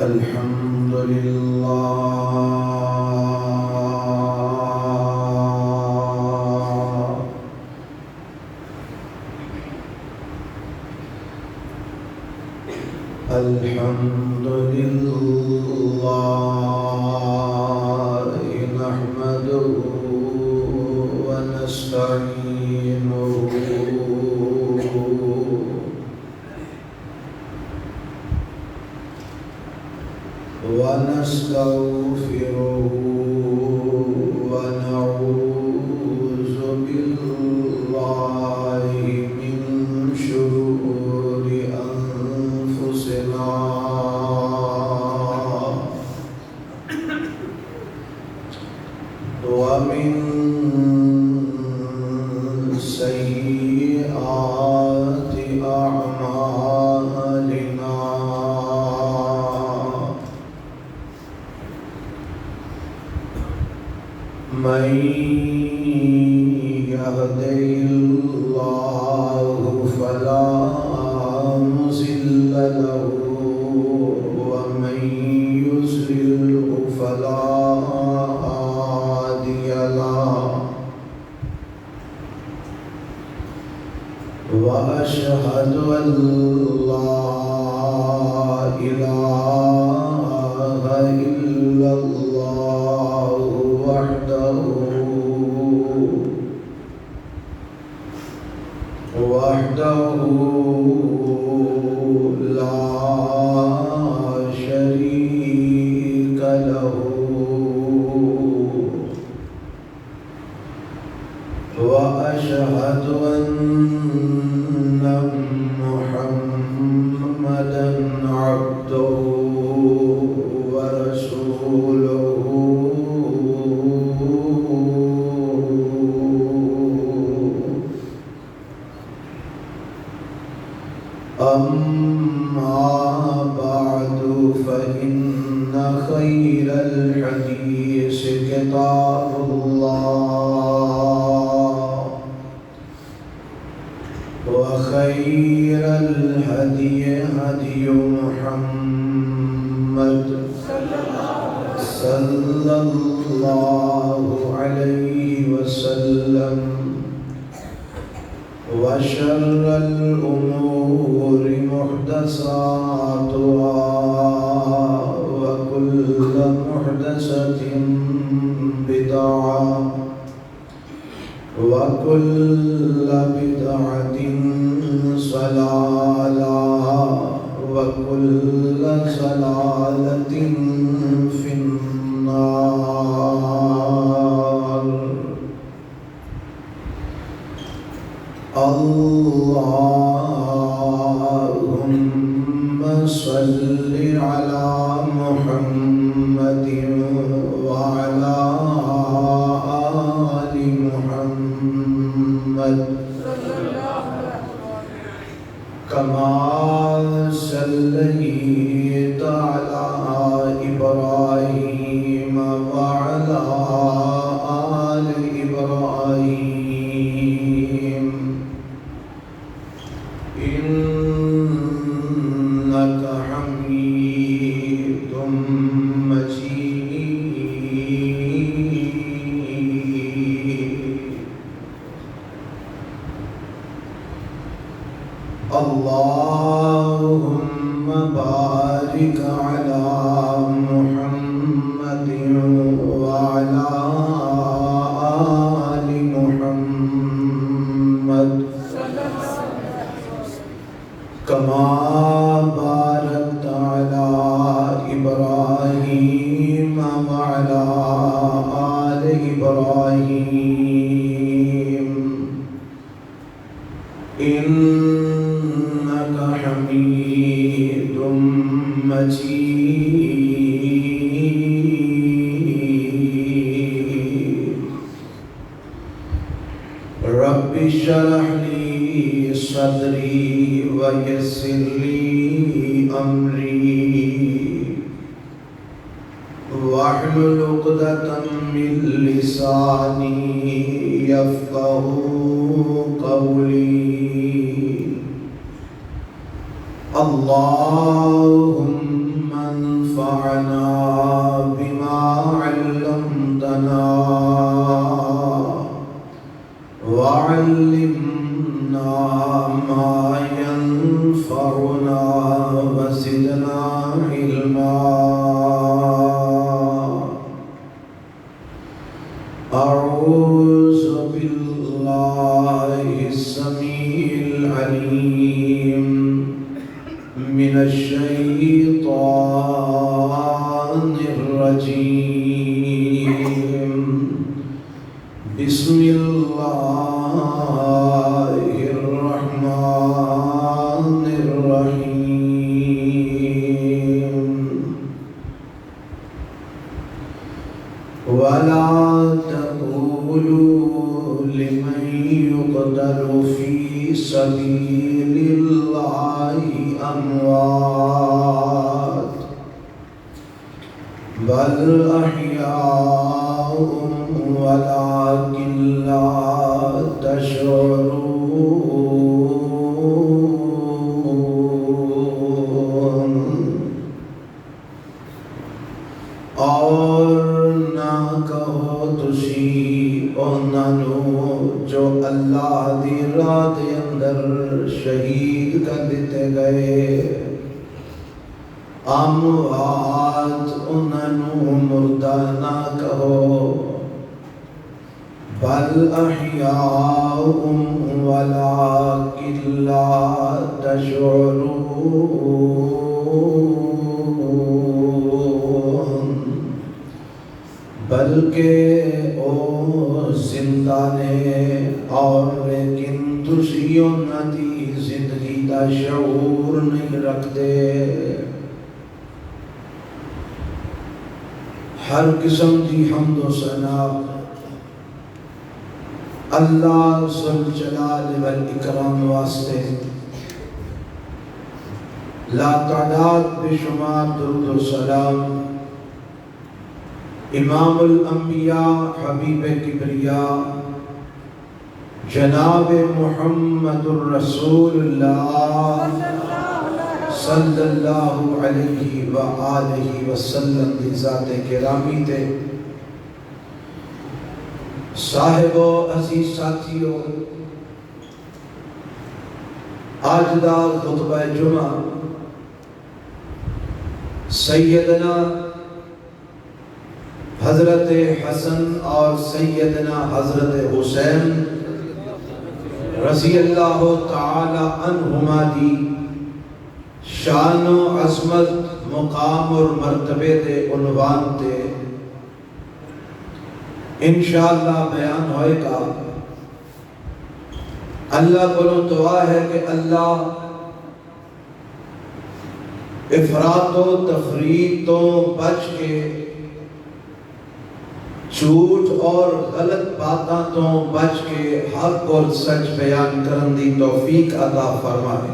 الحمد لله الحمد لله نحمده ونستعينه ونستغفره ونعوذ بالله من شرور أنفسنا ومن سيئات أعمالنا من يهده الله فلا مضل له ومن يضلل فلا هادي له وأشهد أن لا إله إلا الله وحده لا شريك له وأشهد أن محمدا عبده ورسوله أما بعد فإن خير الحديث كتاب الله وخير الهدي هدي محمد صلى الله عليه وسلم وشر الأمور محدثاتها وكل محدثة بدعة وكل بدعة ضلالة وكل ضلالة في النار. اللهم صل على محمد وعلى آل محمد كما صليت على إبراهيم وعلى آل إبراهيم إنك حميد مجيد. اللهم بارك على محمد وعلى آل محمد كما باركت على إبراهيم وعلى آل إبراهيم إنك حميد مجيد. رب اشرح لي صدري ويسر لي أمري واحلل عقدة من لساني يفقه قولي اللهم انفعنا بما علمتنا وعلمنا ما ينفعنا وزدنا علما. أعوذ بالله السميع العليم من الشيطان الرجيم. بسم الله الرحمن الرحيم. ولا تقولوا لمن يقتل في سبيل الله أموات بل أحياء ولكن لا تشعرون. اور نہ کہو تسی انہوں جو اللہ دی راہ دے اندر شہید کر دیتے گئے، اموات انہوں مردہ نہ کہو، بل احیاء ولکن لا تشعرون. بلکہ او زندہ نے اور لیکن تسیوں نہ دی زندگی دا شعور نہیں رکھتے. ہر قسم دی حمد و ثنا اللہ ذوالجلال والاکرام واسطے، لا تعداد بے شمار درود و سلام امام الانبیاء حبیب کبریا جناب محمد الرسول اللہ صلی اللہ علیہ وآلہ وسلم دی ذات کرامی تے. صاحبو عزیز ساتھیو، آج دا خطبہ جمعہ سیدنا حضرت حسن اور سیدنا حضرت حسین رضی اللہ تعالی عنہما دی شان و عظمت، مقام اور مرتبے دے عنوان تے انشاءاللہ بیان ہوئے گا. اللہ کو دعا ہے کہ اللہ افراط و تفریط تو بچ کے، جھوٹ اور غلط باتاں تو بچ کے حق اور سچ بیان کرن دی توفیق عطا فرمائے.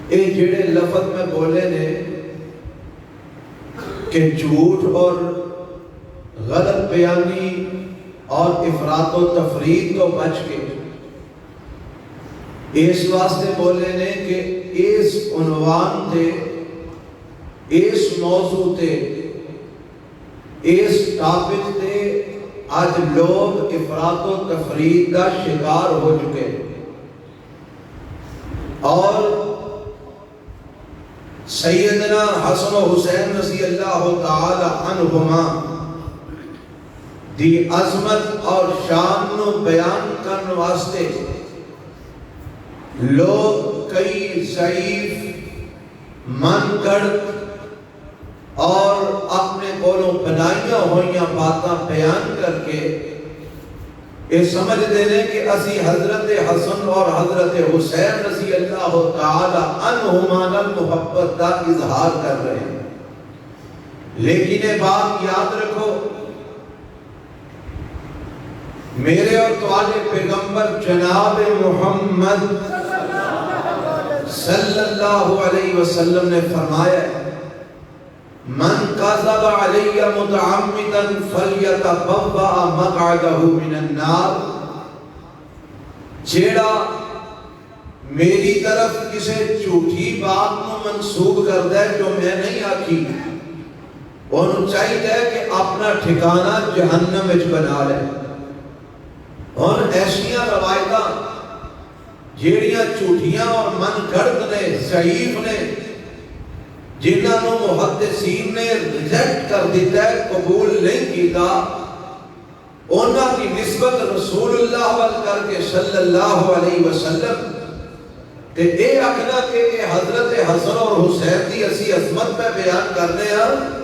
اے جڑے لفظ میں بولے نے کہ جھوٹ اور غلط بیانی اور افراط و تفریط کو بچ کے، اس واسطے بولے نے کہ اس عنوان تے، اس موضوع تے، اس ٹاپک تے آج لوگ افراط و تفریط کا شکار ہو چکے اور سیدنا حسن و حسین رضی اللہ تعالی عنہما دی عظمت اور شان و بیان کرنے واسطے لوگ کئی ضعیف، من گڑت اور اپنے کولوں بنائیاں ہوئیاں باتاں بیان کر کے یہ سمجھ دینے کہ اسی حضرت حسن اور حضرت حسین رضی اللہ تعالی عنہما محبت کا اظہار کر رہے ہیں. لیکن یہ بات یاد رکھو، میرے اور تمہارے پیغمبر جناب محمد صلی اللہ علیہ وسلم نے فرمایا من کذب علی متعمدا فلیتبوأ مقعدہ من النار، جیڑا میری طرف کسے جھوٹی بات نو منسوب کر دے جو میں نہیں آکھی، انہوں چاہیے کہ اپنا ٹھکانہ جہنم وچ بنا لے۔ اور ایسیاں روایتاں جیڑیاں جھوٹیاں اور من گھڑت نے، ضعیف نے، جنہاں محدثین نے ریجیکٹ کر دیتا ہے، قبول نہیں کیتا، انہاں کی نسبت رسول اللہ وال کر کے صلی اللہ علیہ وسلم تے اے اکھنا کہ اے حضرت حسن اور حسین دی اسی عظمت پہ بیان کرنے ہیں۔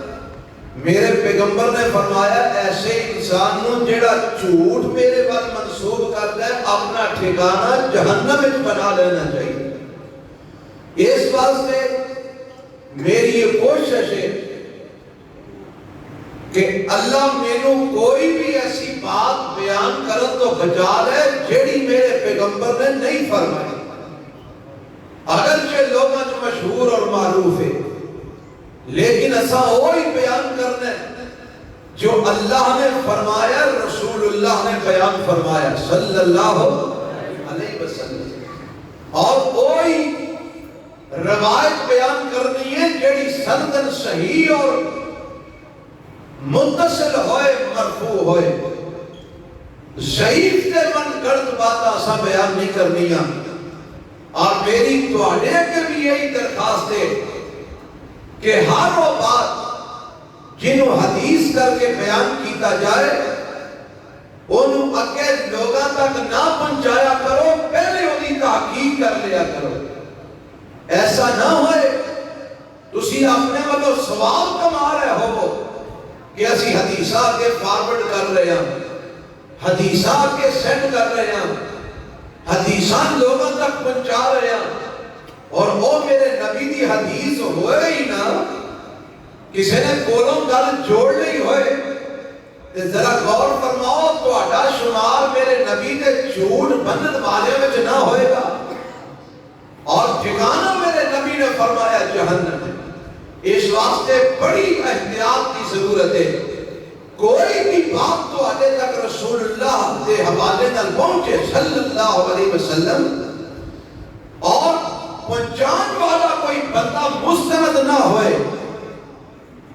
میرے پیغمبر نے فرمایا ایسے انسان نو جیڑا جھوٹ میرے پر منسوب کرتا ہے اپنا ٹھکانہ جہنم وچ بنا لینا چاہیے۔ اس واسطے میری یہ کوشش ہے کہ اللہ مینوں کوئی بھی ایسی بات بیان کرن تو بچا لے جیڑی میرے پیغمبر نے نہیں فرمائی، اگرچہ لوگاں جو مشہور اور معروف ہے، لیکن ایسا وہی بیان کرنا ہے جو اللہ نے فرمایا، رسول اللہ نے بیان فرمایا صلی اللہ علیہ وسلم، اور وہی روایت بیان کرنی ہے جیڑی سندن صحیح اور متصل ہوئے، مرفوع ہوئے۔ ضعیف تے من گھڑت بات ایسا بیان نہیں کرنی ہے۔ اور میری تواڈے کے بھی یہی درخواست ہے کہ ہر وہ بات جنہوں حدیث کر کے بیان کیتا جائے انہوں اگے لوگاں تک نہ پہنچایا کرو، پہلے انہیں تحقیق کر لیا کرو۔ ایسا نہ ہوئے تسی اپنے والوں ثواب کما رہے ہو کہ اسی حدیثہ کے فارورڈ کر رہے ہیں، حدیثہ کے سینڈ کر رہے ہیں، حدیثہ لوگوں تک پہنچا رہے ہیں، اور وہ میرے نبی دی حدیث ہوئے ہی نہ، کسی نے کولوں گل جوڑ نہیں ہوئے، تے ذرا غور فرماؤ تو اڈا شمار میرے نبی دے جھوٹ بندت والے میں نہ ہوئے گا، اور ٹھکانہ میرے نبی نے فرمایا جہنم ہے۔ اس واسطے بڑی احتیاط کی ضرورت ہے، کوئی بھی بات تو آگے تک رسول اللہ دے حوالے نہ پہنچے صلی اللہ علیہ وسلم، اور پہنچان والا کوئی بندہ مستند نہ ہوئے،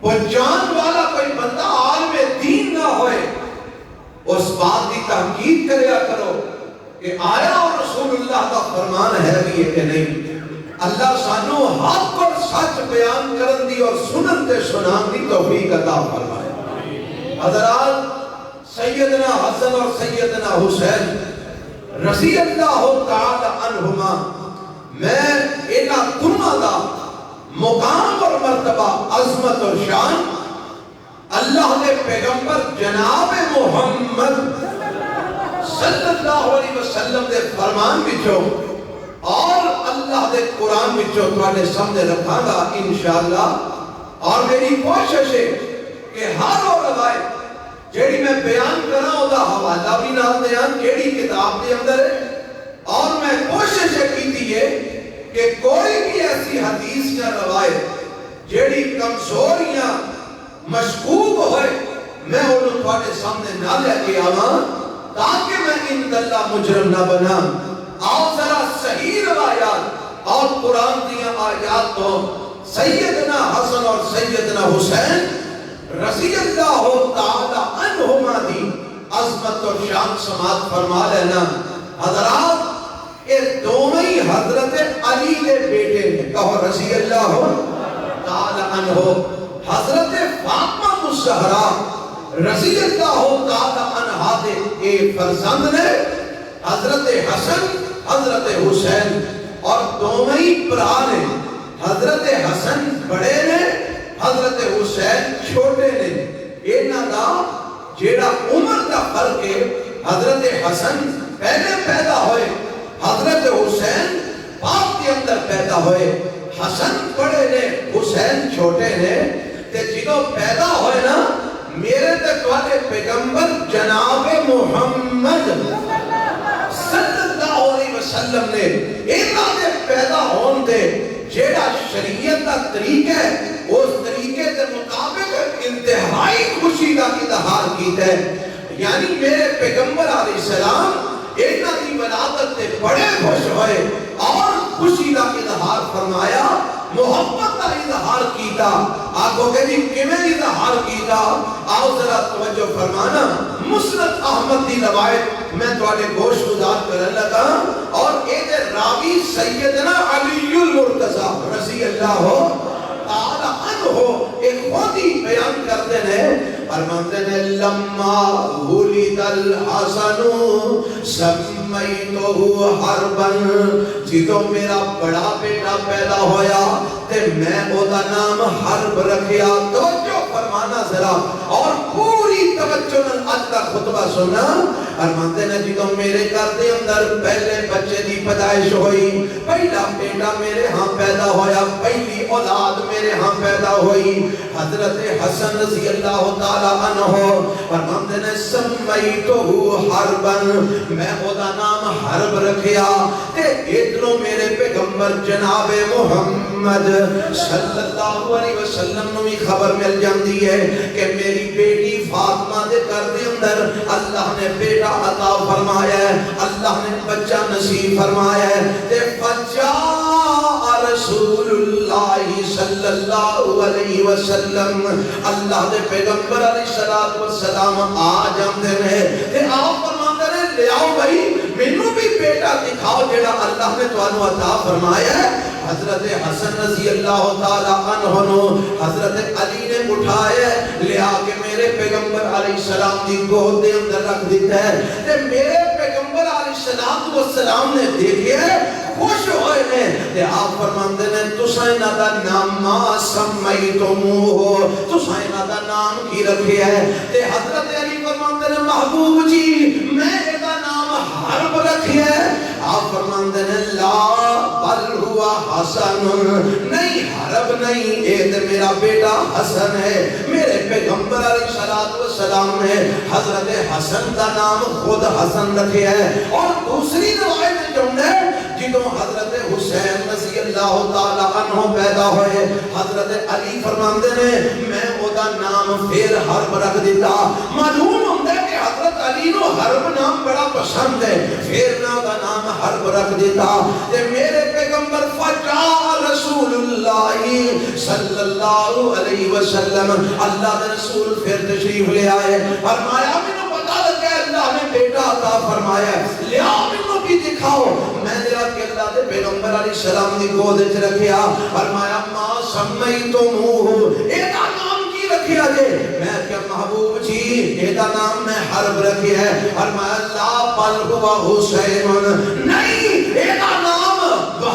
پہنچان والا کوئی بندہ عالم دین نہ ہوئے، اس بات کی تحقیق کریا کرو کہ آیا اور رسول اللہ کا فرمان ہے بھی ہے کہ نہیں۔ اللہ سانو حق اور سچ بیان کرن دی اور سنن تے سنان دی توفیق عطا فرمائے۔ حضرات، سیدنا حسن اور سیدنا حسین رضی اللہ تعالی عنہما، میں انہاں دونوں دا مقام اور مرتبہ، عظمت اور شان اللہ نے پیغمبر جناب محمد صلی اللہ علیہ وسلم دے فرمان بچو اور اللہ دے قرآن بچو تواڈے سامنے رکھا گا انشاءاللہ۔ اور میری کوشش ہے کہ ہر وہ روایت جیڑی میں بیان کرا او دا حوالہ بھی نال دیاں جیڑی کتاب دے اندر ہے، اور میں کوشش کی ہے کہ کوئی بھی ایسی حدیث یا روایت جیڑی کمزور یا مشکوک ہوئے میں انہوں تواڈے سامنے نہ لے کے آواں تاکہ میں ان اللہ مجرم نہ بنا۔ آؤ ذرا صحیح روایات اور قرآن دیا آیات تو سیدنا حسن اور سیدنا حسین رضی اللہ تعالی عنہما دی عظمت اور شان سماعت فرما لینا۔ حضرات، یہ دونوں ہی حضرت علی کے بیٹے ہیں، کہو رضی اللہ تعالی عنہ۔ حضرت فاطمہ الزہرا رضی اللہ تعالی عنہا دے اے فرزند نے حضرت حسن حضرت حسین، اور دونوں ہی برا نے، حضرت حسن بڑے نے حضرت حسین چھوٹے نے۔ انہاں دا جیڑا عمر دا فرق ہے، حضرت حسن پہلے پیدا ہوئے، حضرت حسین بعد کے اندر پیدا ہوئے۔ حسن بڑے نے، حسین چھوٹے نے، تے جنہوں پیدا ہوئے نا میرے تک والے پیغمبر جناب محمد صلی اللہ علیہ وسلم نے انہاں دے پیدا ہون دے جیڑا شریعت کا طریقہ ہے اس طریقے طریقے کے مطابق انتہائی خوشی کا اظہار کیتا ہے. یعنی میرے پیغمبر علیہ السلام اینا دی ولادت تے بڑے خوش ہوئے اور خوشی کا اظہار فرمایا, محبت کا اظہار کیتا. آگو کہ جی کیویں اظہار کیتا, آؤ ذرا توجہ فرمانا. مسند احمد دی روایت میں تواڈے گوش گزار کرن لگا اور اے دے راوی سیدنا علی المرتضی رضی اللہ تعالی عنہ ایک خود ہی بیان کرتے ہیں, فرماتے ہیں لما ولد الحسن سمیتہ حربا, جدو میرا بڑا بیٹا پیدا ہویا تے میں او دا نام حرب رکھیا. توجہ فرمانا ذرا اور پوری توجہ نال اج دا خطبہ سننا. فرماتے ہیں جدو میرے گھر دے اندر پہلے بچے دی پیدائش ہوئی, پہلا بیٹا میرے ہاں پیدا ہویا, پہلی اولاد میرے ہاں پیدا ہوئی حضرت حسن رضی اللہ تعالی عنہ. فرماتے ہیں سمیتہ حربا, میں او دا نام حرب رکھیا. تے ادھروں میرے پیغمبر جناب محمد صلی اللہ علیہ وسلم نو بھی خبر مل جاندی ہے کہ میری بیٹی فاطمہ دے گھر دے اندر اللہ نے بیٹا عطا فرمایا ہے, اللہ نے بچہ نصیب فرمایا ہے. تے فجاء رسول اللہ صلی اللہ علیہ وسلم, اللہ دے پیغمبر علیہ السلام آ جاندے نے تے آپ فرماندے نے لے آؤ بھائی مینوں بھی بیٹا دکھاؤ جڑا اللہ نے تانوں عطا فرمایا ہے. حضرت حسن رضی اللہ تعالی عنہ نو حضرت علی نے اٹھایا لے آ کے میرے پیغمبر علیہ السلام دی گود دے اندر رکھ دیتا ہے. تے میرے پیغمبر علیہ السلام نے دیکھیا خوش ہوئے نے تے آپ فرماندے نے تساں انہاں دا نام ما سمیتموہ, تساں انہاں دا نام کی رکھیا ہے. تے حضرت علی فرماندے نے محبوب جی میں ادا نام حرب رکھیا ہے. آپ فرماندے نے لا بل ہوا حسن, نہیں حرب نہیں, اے تے میرا بیٹا حسن ہے. میرے پیغمبر علیہ السلام نے حضرت حسن کا نام خود حسن رکھیا ہے. اور دوسری روایت جو ہے جدوں حضرت حسین رضی اللہ تعالی عنہ پیدا ہوئے حضرت علی فرماندے نے میں او دا نام پھر حرب رکھ دیتا. معلوم ہوندا ہے کہ حضرت علی نو حرب نام بڑا پسند ہے, پھر میں او دا نام حرب رکھ دیتا. تے میرے پیغمبر فجاء رسول اللہ صلی اللہ علیہ وسلم, اللہ دے رسول پھر تشریف لے آئے. فرمایا مینوں پتہ لگا اللہ نے بیٹا عطا فرمایا ہے, لیا مینوں بھی دکھاؤ. میں نے کہ اللہ دے پیغمبر علیہ السلام دی گود وچ رکھیا. فرمایا ما سمیتموہ, اے دا نام کی رکھیا جے؟ میں کہ محبوب جی اے دا نام میں حرب رکھیا ہے. فرمایا لا بل ہوا حسین, نہیں اے دا نام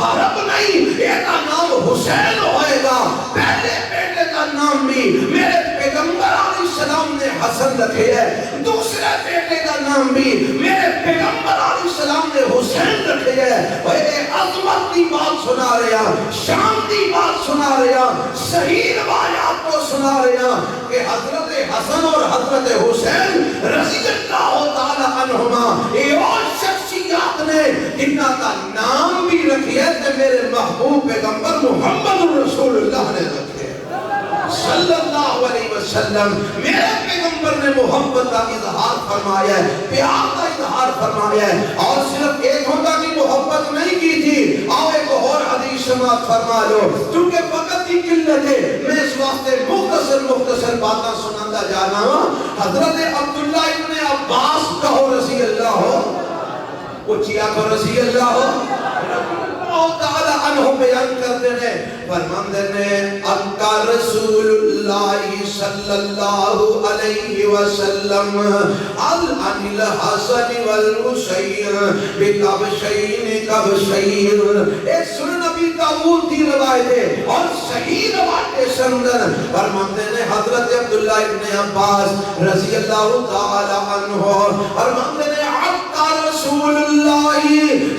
حرب نہیں, اے دا نام حسین ہوئے گا. پہلے بیٹے کا نام بھی میرے پیغمبر علیہ السلام نے حسن رکھے ہے, دوسرے بیٹے کا نام بھی میرے پیغمبر علیہ السلام نے حسین رکھے ہے. اے عظمت کی بات سنا رہا, شان کی بات سنا رہا, صحیح روایات کو سنا رہا کہ حضرت حسن اور حضرت حسین رضی اللہ تعالی عنہما یہ اور شخصیات نے جنہ کا نام بھی رکھی ہے کہ میرے محبوب پیغمبر محمد رسول اللہ نے رکھے صلی اللہ علیہ وسلم. میرے پیغمبر نے محبت کا اظہار فرمایا ہے, پیار کا اظہار فرمایا ہے. اور صرف ایک ہوتا کہ محبت نہیں کی تھی. آؤ ایک اور حدیث سماعت فرما لو کیونکہ وقت کی قلت ہے, میں اس واسطے مختصر باتاں سناتا جانا ہوں. حضرت عبداللہ ابن عباس کہو رضی اللہ ہو, اچھی آنکھوں رضی اللہ ہو تعالی عنہ بیان کرتے ہیں. فرماندے نے اکا رسول اللہ صلی اللہ علیہ وسلم عن الحسن والحسین بکبشین کبشین. ایک سنن نبی داؤد کی روایت ہے اور صحیح روایت سندن. فرماندے نے حضرت عبداللہ ابن عباس رضی اللہ تعالی عنہ فرماندے نے اکا رسول اللہ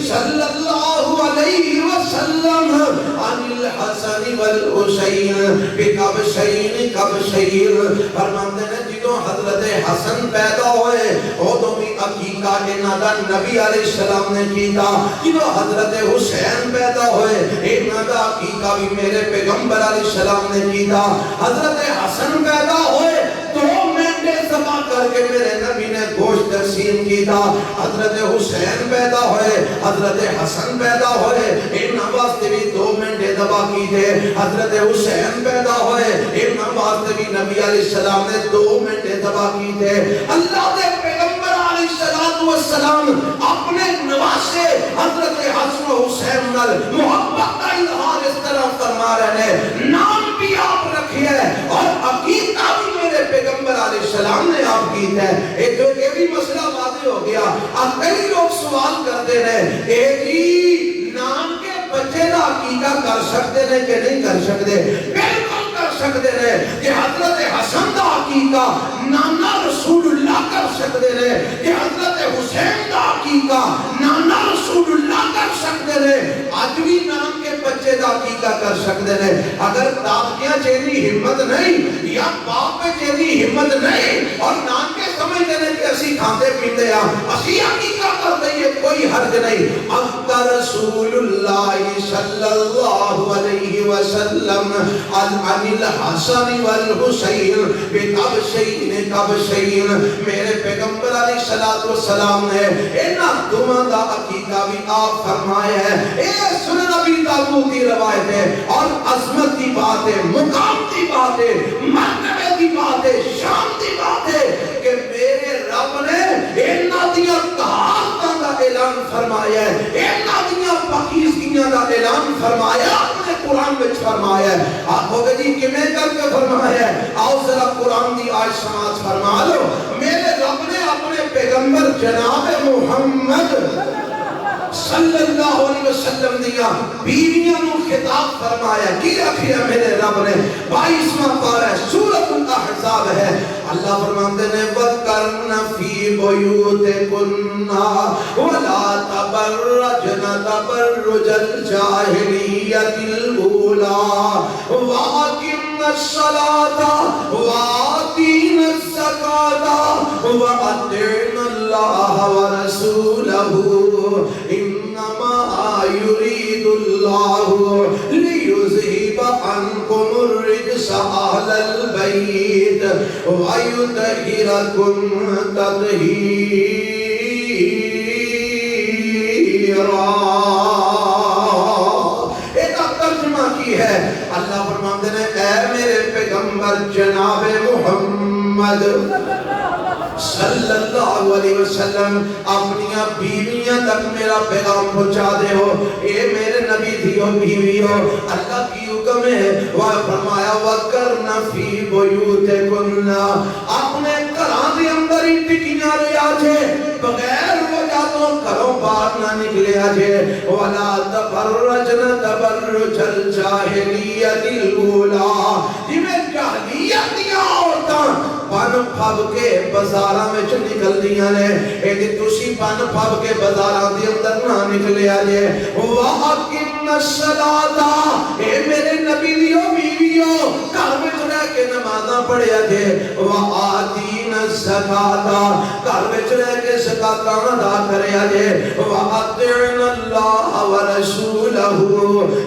صلی اللہ علیہ وسلم عن الحسن الحسن والحسین بکبشین کبشین فرماتے ہیں جدو حضرت حسن پیدا ہوئے ادو بھی عقیقہ انہاں دا نبی علیہ السلام نے کیتا جدو حضرت حسین پیدا ہوئے انہاں دا عقیقہ بھی میرے پیغمبر علیہ السلام نے کیتا حضرت حسن پیدا ہوئے 2 مہینے ذبح کر کے میرے نبی نے گوشت تقسیم کیتا حضرت حسین پیدا ہوئے حضرت حسن پیدا ہوئے انہاں واسطے بھی 2 مہینے ذبح کیتے حضرت حسین پیدا ہوئے انہاں واسطے بھی نبی علیہ السلام نے 2 مہینے ذبح کیتے اللہ دے پیغمبر علیہ السلام اپنے نواسے حضرت حسن و حسین نال محبت کا اظہار اس طرح فرما رہے ہیں نام بھی آپ رکھے ہیں اور عقیدہ بھی میرے پیغمبر علیہ السلام نے آپ کی ہے ایک تو یہ بھی مسئلہ واضح ہو گیا اب کئی لوگ سوال کرتے ہیں جی نام کے بچے دا عقیدہ کر سکتے ہیں کہ نہیں کر سکتے بالکل کر سکتے ہیں کہ حضرت حسن دا عقیدہ نانا رسول اللہ کر سکتے ہیں کہ حضرت حسین دا عقیدہ نانا رسول اللہ کر سکتے ہیں آج بھی نام کے بچے دا عقیدہ کر سکتے ہیں اگر دادیاں چیری ہمت نہیں یا باپ پہ چیری ہمت نہیں اور نام کے سمجھتے ہیں کہ اسی کھاتے پیتے ہیں اسی عقیدہ کرتے ہیں کوئی حرج نہیں افتا رسول اللہ صلی اللہ علیہ وسلم عن الحسن والحسین بکبشین کبشین میرے پیغمبر علیہ السلام نے انہاں دونوں دا عقیدہ بھی آپ فرمایا ہے اے سنن ابی داؤد کی روایت ہے اور عظمت کی بات ہے مقام کی بات ہے مرتبے کی بات ہے شان کی بات ہے کہ میرے رب نے انہاں دیاں کہاوتاں دا اعلان فرمایا ہے انہاں دیاں پاکیزگیاں دا اعلان فرمایا اپنے قرآن میں فرمایا ہے آپ ہوگے جی کمیں کر کے فرمایا ہے آؤ ذرا قرآن دی آیت سماعت فرما لو میرے رب نے اپنے پیغمبر جناب محمد صلی اللہ علیہ وسلم دیا بیویاں نو خطاب فرمایا کی رکھی ہے میرے رب نے 22واں پارہ سورۃ الاحزاب ہے اللہ فرماتے ہیں وَذْكَرْنَ فِي بُيُوتِكُنَّ وَلَا تَبَرَّجْنَ تَبَرُّجَ الْجَاهِلِيَّةِ الْأُولَى وَأَقِمْنَ الصَّلَاةَ وَآتِينَ الزَّكَاةَ وَأَطِعْنَ اللَّهَ وَرَسُولَهُ إِنَّمَا يُرِيدُ اللَّهُ لِيُذْهِبَ عَنكُمُ الرِّجْسَ أَهْلَ الْبَيْتِ وَيُطَهِّرَكُمْ تَطْهِيرًا ایک ترجمہ کی ہے اللہ فرماتے ہیں اے میرے پیغمبر جناب محمد صلی اللہ علیہ وسلم اپنیاں بیویاں تک میرا پیغام پہنچا دے ہو اے میرے نبی تھی ہو بیوی ہو اللہ کی حکم ہے وہ فرمایا وَذْكَرْنَ فِي بُيُوتِكُنَّ اپنے گھران دے اندر ہی ٹکیاں رہا جے بغیر وجہ تو گھروں باہر نہ نکلے آجے وَلَا تَبَرَّجْنَ تَبَرُّجَ الْجَاهِلِيَّةِ الْأُولَى جی میں جاہلیت دیا عورتاں پن پھب کے بازاراں میں نکل دیاں نے ایدی تُسی پن پھب کے بازاراں دے اندر نہ نکلے آجے وَأَقِمْنَ الصَّلَاةَ اے میرے نبی دیو بیویو گھر میں رہ کے نمازاں پڑھے آجے وَآتِينَ الزَّكَاةَ گھر میں رہ کے زکاتاں ادا کرے آجے وَأَطِعْنَ اللَّهَ وَرَسُولَهُ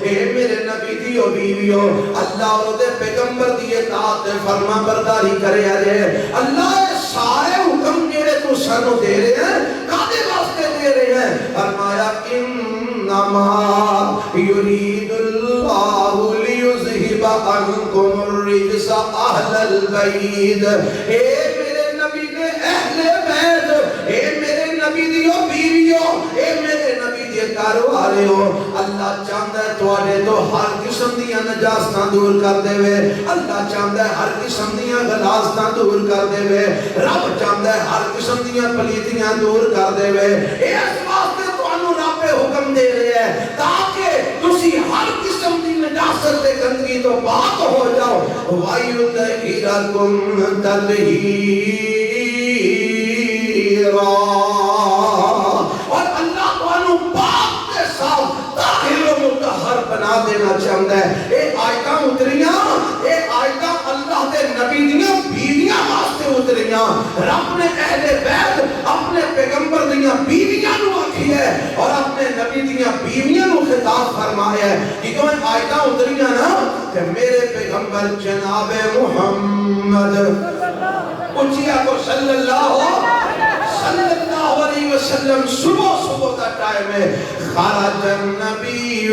اے میرے نبی دیو بیویو اللہ اور دے پیغمبر دی اطاعت فرما برداری کرے آجے اللہ سارے حکم جیڑے تو سانو دے رہے ہیں کادے واسطے دے رہے ہیں فرمایا انما یرید اللہ لیذہب عنکم الرجس اہل البیت اے میرے نبی دے اہل بیت اے میرے نبی دیو بیویو اے میرے نبی دے کارو آرے ہو اللہ چاہتا ہے توڑے تو ہر قسم دیا نجاستاں دور کر دے وے اللہ چاہتا ہے ہر قسم دیا غلاستاں دور کر دے وے رب چاہتا ہے ہر قسم دیا پلیتیاں دور کر دے وے اس واسطے تو انہوں رب حکم دے رہے ہیں تاکہ تسی ہر قسم دی نجاست دے گندگی تو پاک ہو جاؤ وَيُطَهِّرَكُمْ تَطْهِيرًا اور اللہ تو انہوں پاک دے صاف طاہر و مطہر بنا دینا چاہتا ہے گئیاں. رب نے اہل بیت اپنے پیغمبر دیاں بیویاں نو آکھی ہے اور اپنے نبی دیاں بیویاں نو خطاب فرمایا ہے. کیونکہ آیتاں اتریاں نا کہ میرے پیغمبر جناب محمد اچھیا کو صلی اللہ علیہ وسلم صبح کا ٹائم ہے. خرج النبی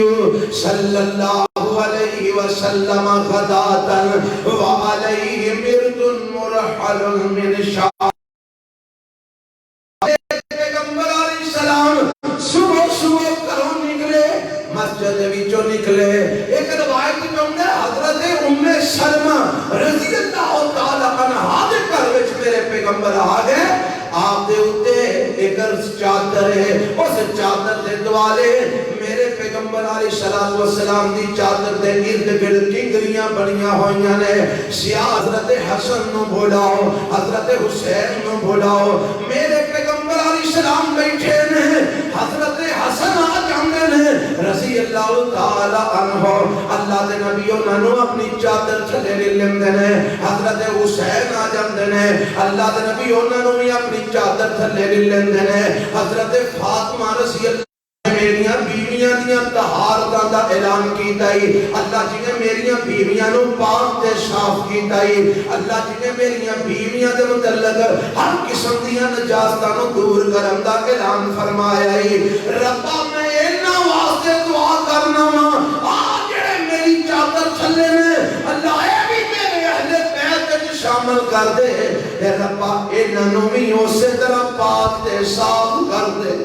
صلی اللہ علیہ وسلم غداتاً وعلیہ مرد مرحل من شعر. پیغمبر علیہ السلام صبح کروں نکلے, مسجد وچوں نکلے. ایک روایت میں حضرت ام سلمہ رضی اللہ تعالی عنہا دے گھر وچ میرے پیغمبر آ گئے. آپ دے اتے ایک چادر ہے, اس چادر دے دوالے میرے پیغمبر علیہ السلام دی چادر دے ارد گرد کنگریاں بنیاں ہوئیاں نے. سیاہ حضرت حسن نو بھولاؤ, حضرت حسین نو بھولاؤ. میرے پیغمبر علیہ السلام بیٹھے نے, حضرت حسن آ جاندے نے رضی اللہ تعالی عنہ. اللہ دے نبی انہاں نو اپنی چادر تھلے لے لیندے نے. حضرت حسین آ جاندے نے, اللہ دے نبی انہاں نو بھی اپنی چادر تھلے لے لیندے نے. حضرت فاطمہ رضی اللہ میریاں بیویاں دیاں طہارتاں دا اعلان کیتا ہی. اللہ جی نے میریاں بیویاں نو پاک تے صاف کیتا ہی. اللہ جی نے میریاں بیویاں دے متعلق ہر قسم دیاں نجاستاں نو دور کرن دا اعلان فرمایا ہی. ربا میں انہاں واسطے دعا کرنا وا, آ جڑے میری چادر تھلے نے اللہ اے بھی میرے اہل بیت وچ شامل کر دے. اے ربا انہاں نو بھی اسی طرح پاک تے صاف کر دے.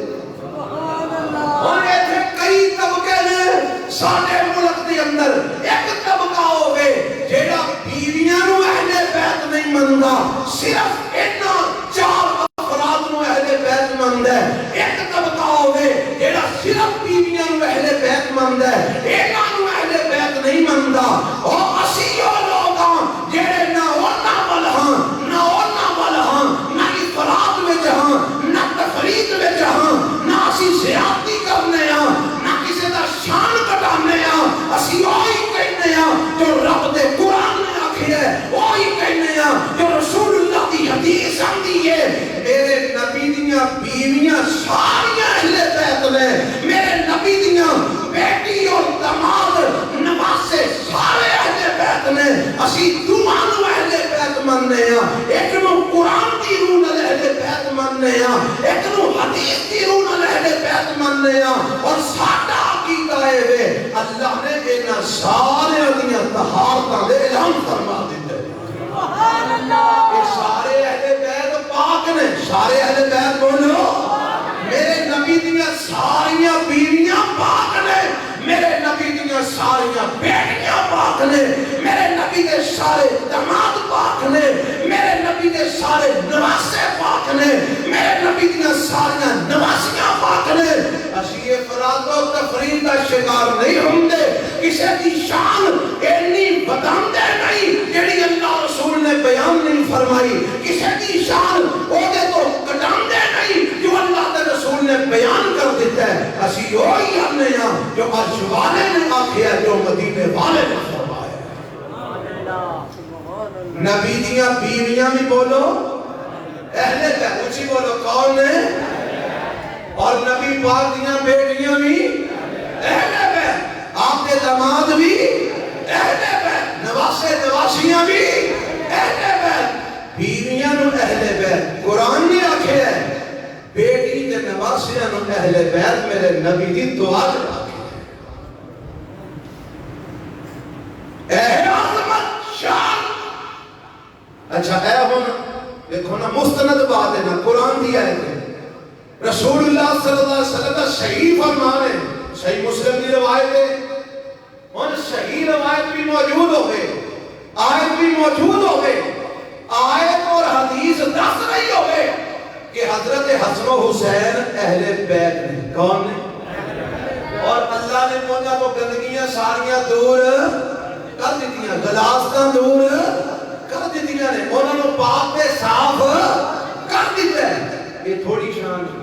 اور ایتھے کئی طبقے نے ساڈے ملک دے اندر. ایک طبقہ ہوگے جیڑا بیویاں نو اہل بیت نہیں مندا, صرف انہاں 4 افراد نو اہل بیت مندا ہے. ایک طبقہ ہوگے جیڑا صرف بیویاں نو اہل بیت مندا ہے, انہاں نو اہل بیت نہیں مندا. اور اسی او لوگ ہاں جیڑے نہ انہاں ول ہاں نہ انہاں ول ہاں, نہ افراد وچ ہاں نہ تفرید وچ ہاں, نہ اسی زیادتی کرنے ہاں نہ کسی دا شان کٹانے ہاں. اسی وہی کہنے ہاں جو رب دے قرآن نے آکھی ہے, وہی کہنے ہاں جو رسول اللہ دی حدیث آندی ہے. میرے نبی دیاں بیویاں ساریاں اہل بیت نے, میرے نبی دیاں بیٹی اور داماد نواسے سارے اہل بیت نے. اسی دعا نو اہل بیت مننے ہاں, ایک نو قرآن دی روح نال اہل بیت مننے ہاں, ایک نو حدیث دی روح نال اہل بیت مننے ہاں. اور ساڈا عقیدہ ہے وے اللہ نے انہاں سارے دیاں طہارتاں دے اعلان فرما دتے. سبحان اللہ. یہ سارے اہل بیت پاک نے, سارے اہل بیت بولو. میرے نبی دیاں ساریاں بیویاں پاک نے, میرے نبی دیاں ساریاں بیٹیاں پاک نے, میرے نبی دے سارے داماد پاک نے, میرے نبی دے سارے نواسے پاک نے, میرے نبی دیاں ساریاں نواسیاں پاک نے. اسی افراد و تفرید کا شکار نہیں ہوندے, کسی دی شان اتنی بتاندے نہیں جڑی اللہ رسول نے بیان نہیں فرمائی, کسی دی شان اودے تو کٹاندے نہیں جو اللہ دے رسول نے بیان کر دیتا ہے. اسی وہی آنے ہاں جو عرش والے نے آکھیا, جو مدینے والے نے فرمایا. نبی دیاں بیویاں بھی بولو اہل بیت, اونچی بولو کون نے, اور نبی پاک دیاں بیٹیاں بھی اہل بیت, آپ کے داماد بھی اہل بیت, نواسے نواسیاں بھی اہل بیت. بیویاں نو اہل بیت قرآن نے آکھیا ہے, بیٹی تے نواسیاں نو اہل بیت میرے نبی دی دعا نے آکھیا. اے عظمت شان. اچھا اے ہن دیکھو نا مستند بات ہے نا, قرآن دی آیت ہے, رسول اللہ صلی اللہ علیہ وسلم کا صحیح فرمان ہے, صحیح مسلم کی روایت ہے. اور صحیح روایت بھی موجود ہو گئے, آیت بھی موجود ہو گئے. آیت اور حدیث دس رہی ہو گئے کہ حضرت حسن و حسین اہل بیت نے. کون نے؟ اور اللہ نے پہنچا تو گندگیاں ساریاں دور کر دیتیاں, غلاظتاں دور کر دیتیاں نے, انہوں نے پاک تے صاف کر دیتا ہے. یہ تھوڑی شان ہے,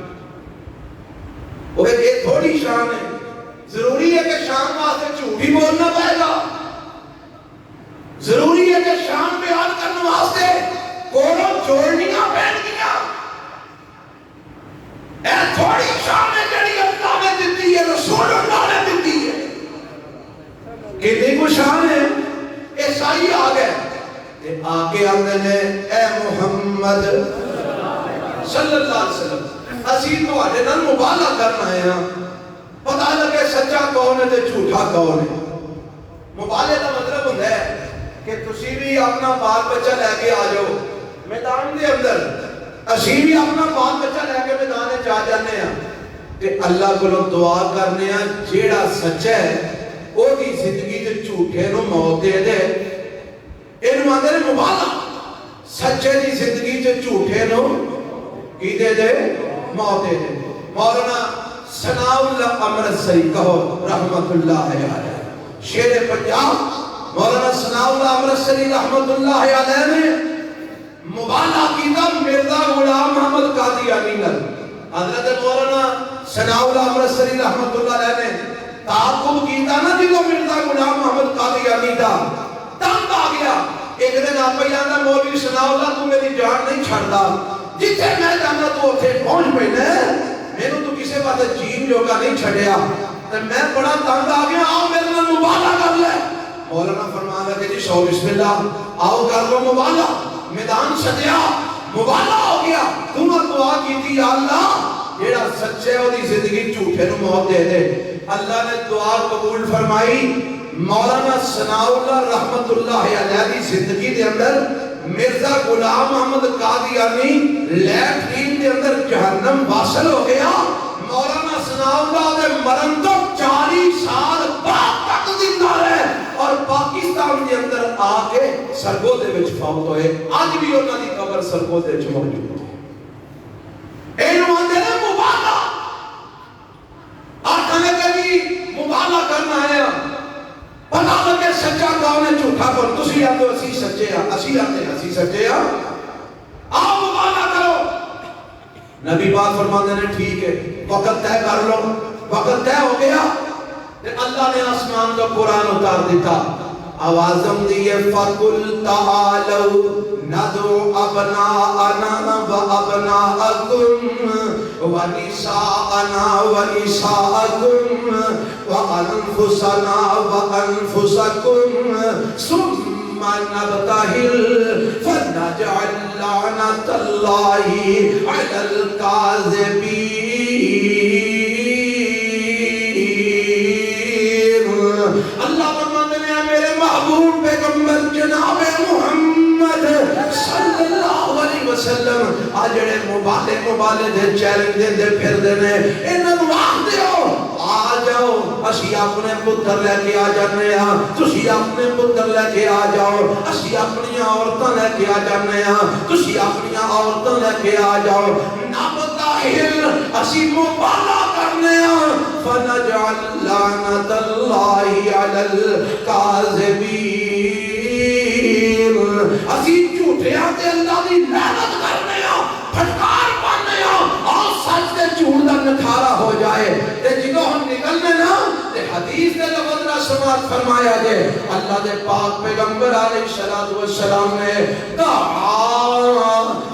یہ تھوڑی شان ہے. ضروری ہے کہ شان واسطے جھوٹ ہی بولنا پائے گا, ضروری ہے کہ شان بیان کرنے واسطے کولوں جوڑنیاں پہن گیا. اے تھوڑی شان ہے جڑی اللہ نے دیتی ہے, رسول اللہ نے دیتی ہے. کتنی کو شان ہے. عیسائی آ گئے تے آ کے آندے نے اے محمد صلی اللہ علیہ وسلم اسی تواڈے نال مبالغہ کرنا ہے نا, پتہ لگے سچا کون ہے تے جھوٹا کون ہے. مبالغے کا مطلب ہوتا ہے کہ تسی بھی اپنا بال بچہ لے کے آ جاؤ میدان دے اندر, اسی بھی اپنا بال بچہ لے کے میدان وچ آ جانے ہیں تے اللہ کولوں دعا کرنے ہیں جیڑا سچا ہے او دی زندگی تے جھوٹے نو موت دے دے. اینو آندے نے مبالغہ. سچے دی زندگی تے جھوٹے نو کی دے دے, موت دے دے. مولانا ثناء اللہ امرتسری کہو رحمت اللہ علیہ, شیر پنجاب مولانا ثناء اللہ امرتسری رحمت اللہ علیہ نے مبالغہ کیتا مرزا غلام محمد قادیانی نال. حضرت مولانا ثناء اللہ امرتسری رحمت اللہ علیہ نے تعاقب کیتا نا جدو مرزا غلام محمد قادیانی دا تنگ آ گیا. ایک دن آپ ہی آنا مولوی ثناء اللہ تو میری جان نہیں چھڑتا, جتنے میں جانا تو اتنے پہنچ پینا ہے, میں تو کسی بات جین جوگا نہیں چھڑیا, میں بڑا تنگ آ گیا, آؤ میرے نال مبالغہ کر لے. مولانا فرمان لگے جی سو بسم اللہ, آؤ کر لو مبالغہ. میدان سجیا, مبالغہ ہو گیا. تم دعا کی تھی یا اللہ جیڑا سچے ہو دی زندگی جھوٹے نو موت دے دے. اللہ نے دعا قبول فرمائی. مولانا ثناء اللہ رحمت اللہ علیہ دی زندگی دے اندر مرزا غلام محمد قادیانی لیٹرین دے اندر جہنم واصل ہو گیا. مولانا ثناء اللہ دے مرن تو 40 سال بعد تک زندہ رہے اور پاکستان دے اندر آ کے سرگودے وچ فوت ہوئے. اج بھی انہاں دی قبر سرگودے وچ موجود ہے. اینو آندے نے مبالغہ. آکھنے کبھی مبالغہ کرنا ہے, پتہ لگے سچا کون ہے جھوٹا کون. تسی آتے ہو اسی سچے ہیں, اسی آتے ہیں اسی سچے ہیں, آپ مبالغہ کرو. نبی پاک فرماتے ہیں ٹھیک ہے وقت طے کر لو. وقت طے ہو گیا کہ اللہ نے آسمان کا قرآن اتار دیتا. آوازم دیئے فَقُلْ تَعَالَوْا نَدْعُ أَبْنَاءَنَا وَأَبْنَاءَكُمْ وَنِسَاءَنَا وَنِسَاءَكُمْ وَأَنفُسَنَا وَأَنفُسَكُمْ ثُمَّ نَبْتَهِلْ فَنَجْعَلْ لَعْنَةَ اللَّهِ عَلَى الْكَاذِبِينَ. اللہ فرماتے ہیں میرے محبوب پیغمبر جناب محمد صلی اللہ علیہ وسلم آجڑے مبالے دے چیلنج دے دے پھر دینے انہوں واقع دیو آ جاؤ. اسی اپنے پتر لے کے آ جانے ہاں, تسی اپنے پتر لے کے آ جاؤ. اسی اپنی عورتاں لے کے آ جانے ہاں, تسی اپنی عورتاں لے کے آ جاؤ. نابطاہل اسی مبالغہ کرنے ہاں. فَنَجْعَلْ لَعْنَةَ اللَّهِ عَلَى الْكَاذِبِينَ. اسی جھوٹے آتے اللہ دی لعنت کرنے ہاں, پھٹکار پانے ہاں, اور سچ دے جھوٹ دا نکھارا ہو جائے. تے جدو ہم نکلنے نا تے حدیث دے لفظ نہ سماعت فرمایا جے اللہ دے پاک پیغمبر علیہ السلام نے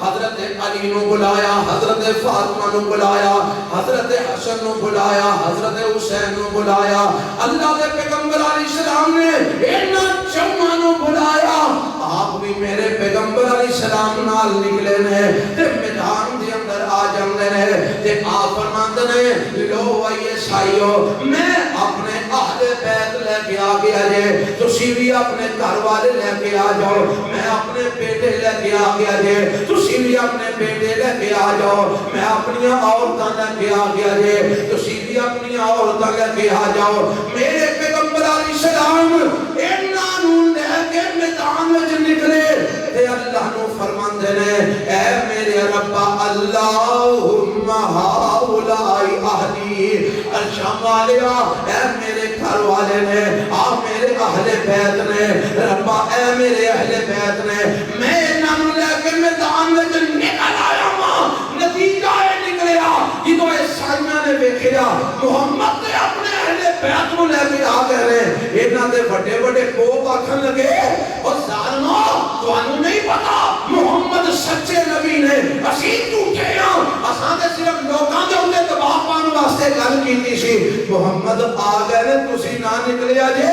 حضرت علی نو بلایا, حضرت فاطمہ نو بلایا, حضرت حسن نو بلایا, حضرت حسین نو بلایا. اللہ دے پیغمبر علیہ السلام نے انہاں چوہاں نو بلایا. آپ بھی میرے پیغمبر علیہ السلام نال نکلے نے تے میدان دے اندر آ جاندے نے تے آپ فرماندے نے لو اے سائیو میں اپنے اہل بیت لے کے آ گیا جے, تسی بھی اپنے گھر والے لے کے آ جاؤ. میں اپنے بیٹے لے کے آ گیا جے, تسی بھی اپنے بیٹے لے کے آ جاؤ. میں اپنی عورتاں لے کے آ گیا جے, تسی بھی اپنی عورتاں لے کے آ جاؤ. میرے پیغمبر علیہ السلام انہاں نوں لے کے میدان وچ نکلے تے اللہ نو فرماندے نے اے میرے رب اللہم ہؤلاء اہلی. ارشام والیا اے میرے گھر والے نے, آ میرے اہل بیت نے, ربا اے میرے اہل بیت نے, میں انہاں نوں لے کے میدان وچ نکل آیا ہاں. نتیجہ اے نکلیا جدوں عیسائیاں نے ویکھیا محمد نے اپنے اہل بیت نوں لے کے آ گئے نے, انہاں دے بڑے بڑے کوپ آکھن لگے اور ظالمو تانوں نہیں پتا محمد سچے نبی نے اسی جھوٹے ہاں اساں تے صرف لوکاں دے اوتے دباؤ پاؤن واسطے گل کیتی سی محمد آ گئے نے تسی نہ نکلیا جے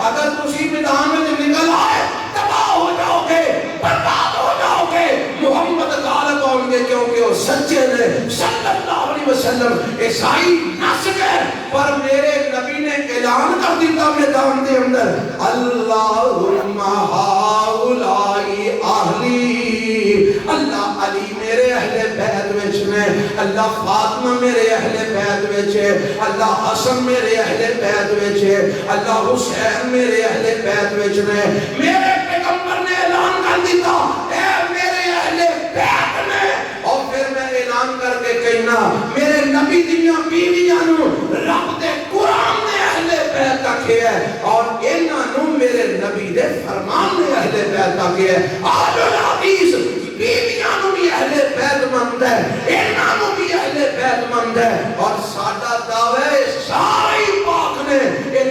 اگر تسی میدان وچ نکل آئے تباہ ہو جاؤ گے برباد ہو جاؤ گے محمد غالب ہوں گے کیونکہ وہ سچے نے صلی اللہ علیہ وسلم عیسائی نس گئے پر میرے نبی نے اعلان کر دیتا میدان دے اندر اللہم ہاؤلائی اہلی اللہ علی میرے اہل بیت وچ نے اللہ فاطمہ میرے اہل بیت وچ ہے اللہ حسن میرے اہل بیت وچ ہے اللہ حسین میرے اہل بیت وچ نے میرے پیغمبر نے اعلان کر دیتا اے میرے اہل بیت نے اور پھر میں اعلان کر کے کہنا میرے نبی دیاں بیویاں نو رب دے قرآن نے اہل بیت تکے ہے اور انہاں نو میرے نبی دے فرمان نے اہل بیت تکے ہے آل الحدیث بیویاں نو بھی اہل بیت مند ہے انہاں نو بھی اہل بیت مند ہے اور ساڈا دعوی سارے پاک نے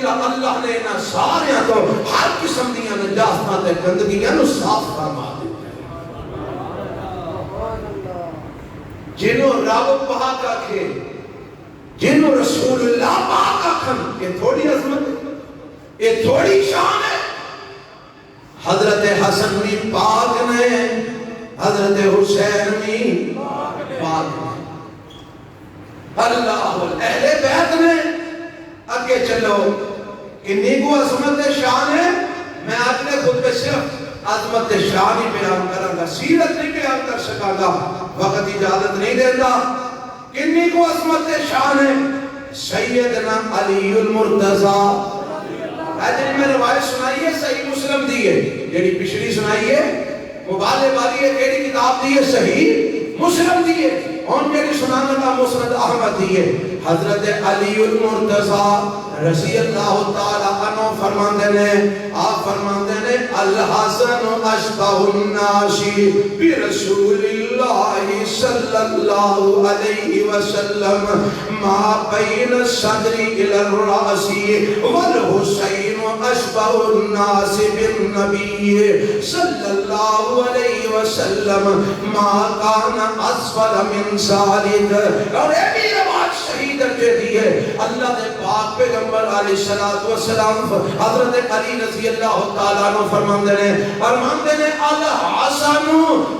اللہ نے انہاں ساریاں تو ہر قسم دیاں نجاستاں تے گندگیاں نو صاف فرما دتا جنہوں رب پاک آکھے جنہوں رسول اللہ پاک آکھن یہ تھوڑی عظمت ہے یہ تھوڑی شان ہے حضرت حسن بھی پاک نے حضرت حسین بھی پاک نے اللہ اہل بیت نے اگے چلو کنی کو عظمت شان ہے میں اپنے خود پہ صرف عظمت شان ہی بیان کروں گا سیرت نہیں بیان کر سکا گا وقت اجازت نہیں دیتا کنی کو عظمت شان ہے سیدنا علی المرتضی ایجن میں روایت سنائی ہے صحیح مسلم دی ہے جیڑی پچھلی سنائی ہے مبالے والی ہے کیڑی کتاب دی ہے صحیح مسلم دی ہے ان کے لیے سنانا کا مسند احمد دیئے حضرت علی المرتضی رضی اللہ تعالی عنہ فرماندے نے آپ فرماندے نے الحسن اشبہ الناس برسول اللہ صلی اللہ علیہ وسلم ما بین الصدر الى الراس والحسین اشبہ الناس بالنبی صلی اللہ علیہ وسلم ما کان اسفل من ذالک اور یہ بھی روایت صحیح درجے دی ہے اللہ دے پاک پیغمبر علیہ السلام حضرت علی رضی اللہ تعالیٰ عنہ فرماندے نے الحسن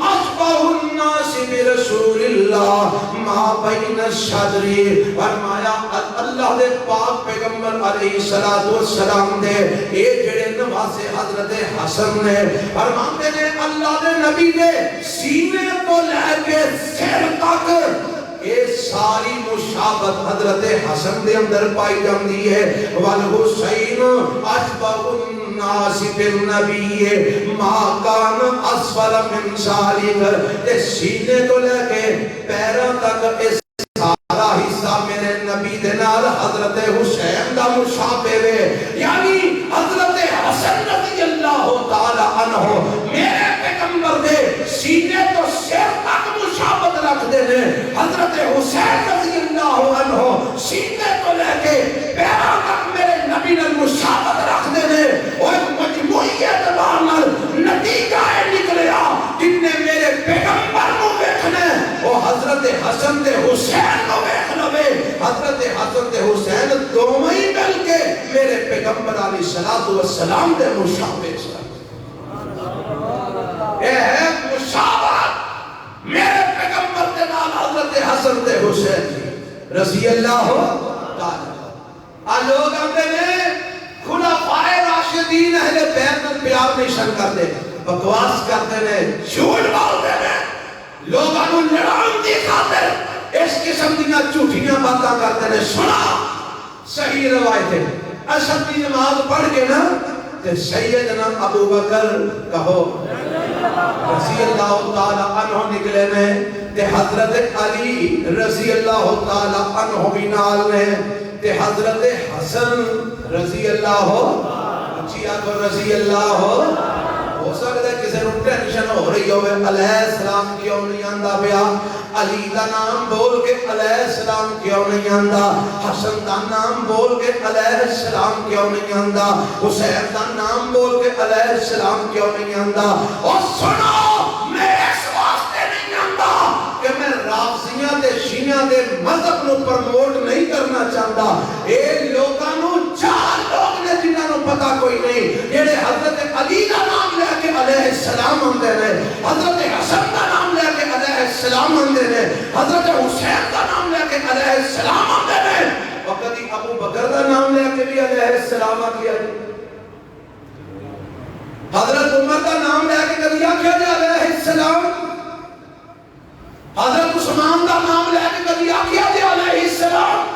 اشبہ الناس برسول اللہ ما بین الصدر فرمایا اللہ دے پاک پیغمبر علیہ السلام دے یہ جڑے نواسے حضرت حسن نے فرماندے نے اللہ دے نبی دے سینے تو لے کے سر تک یہ ساری مشابت حضرت حسن دے اندر پائی جاندی ہے والحسین اشبہ الناس بالنبی ما کان اسفل من ذالک اس سینے تو لے کے پیروں تک اس سارا حصہ میرے نبی دے نال حضرت حسین دا مشابہ ہے یعنی حضرت حسن رضی اللہ تعالی عنہ میرے پیغمبر دے سینے تو سر تک مشابت رکھ دے نے حضرت حسین رضی اللہ عنہ سینے تو لے کے پیروں تک میرے نبی نے مشابت رکھ دے نے اور ایک مجموعی اعتبار نال نتیجہ نکلیا جن نے میرے پیغمبر کو دیکھنے وہ حضرت حسن تے حسین کو دیکھ لوے حضرت حسن تے حسین دونوں ہی مل کے میرے پیغمبر علیہ السلام دے مشابہ اے ہے مشابہت میرے پیغمبر دے نال حضرت حسن تے حسین رضی اللہ تعالی لوگ آتے ہیں خلفائے راشدین اہل بیت میں پیار نہیں شن کرتے بکواس کرتے ہیں جھوٹ بولتے ہیں لوگوں کو لڑان دکھاتے اس قسم دیاں جھوٹیاں باتاں کرتے ہیں سنا صحیح روایت ہے عصر کی نماز پڑھ کے نا کہ سیدنا ابو بکر کہو رضی اللہ تعالی عنہ نکلے میں تے حضرت علی رضی اللہ تعالی عنہ بھی نال نے تے حضرت حسن رضی اللہ اچھی آگو رضی اللہ ہو سکتا ہے کسی رو ٹینشن ہو رہی ہوئے علیہ السلام کیوں نہیں آندہ پیا علی دا نام بول کے علیہ السلام کیوں نہیں آندا؟ حسن دا نام بول کے علیہ السلام کیوں نہیں آندا؟ حسین دا نام بول کے علیہ السلام کیوں نہیں آندا؟ اور سنو، میں اس واسطے نہیں آندا کہ میں رافضیاں دے شیعہ دے مذہب نو پرموٹ نہیں کرنا چاہتا. اے لوگاں نو چار لوگ نے جنہاں نو پتہ کوئی نہیں، جڑے حضرت علی دا نام لے کے علیہ السلام آندے نے، حضرت حسن دا نام لے کے علیہ السلام آندے نے، حضرت حسین دا نام لے کے علیہ السلام آندے نے، اور کبھی ابو بکر دا نام لے کے بھی علیہ السلام آکیا جی. حضرت عمر دا نام لے کے کبھی آکیا جی علیہ السلام. حضرت عثمان دا نام لے کے کبھی آکیا جی علیہ السلام.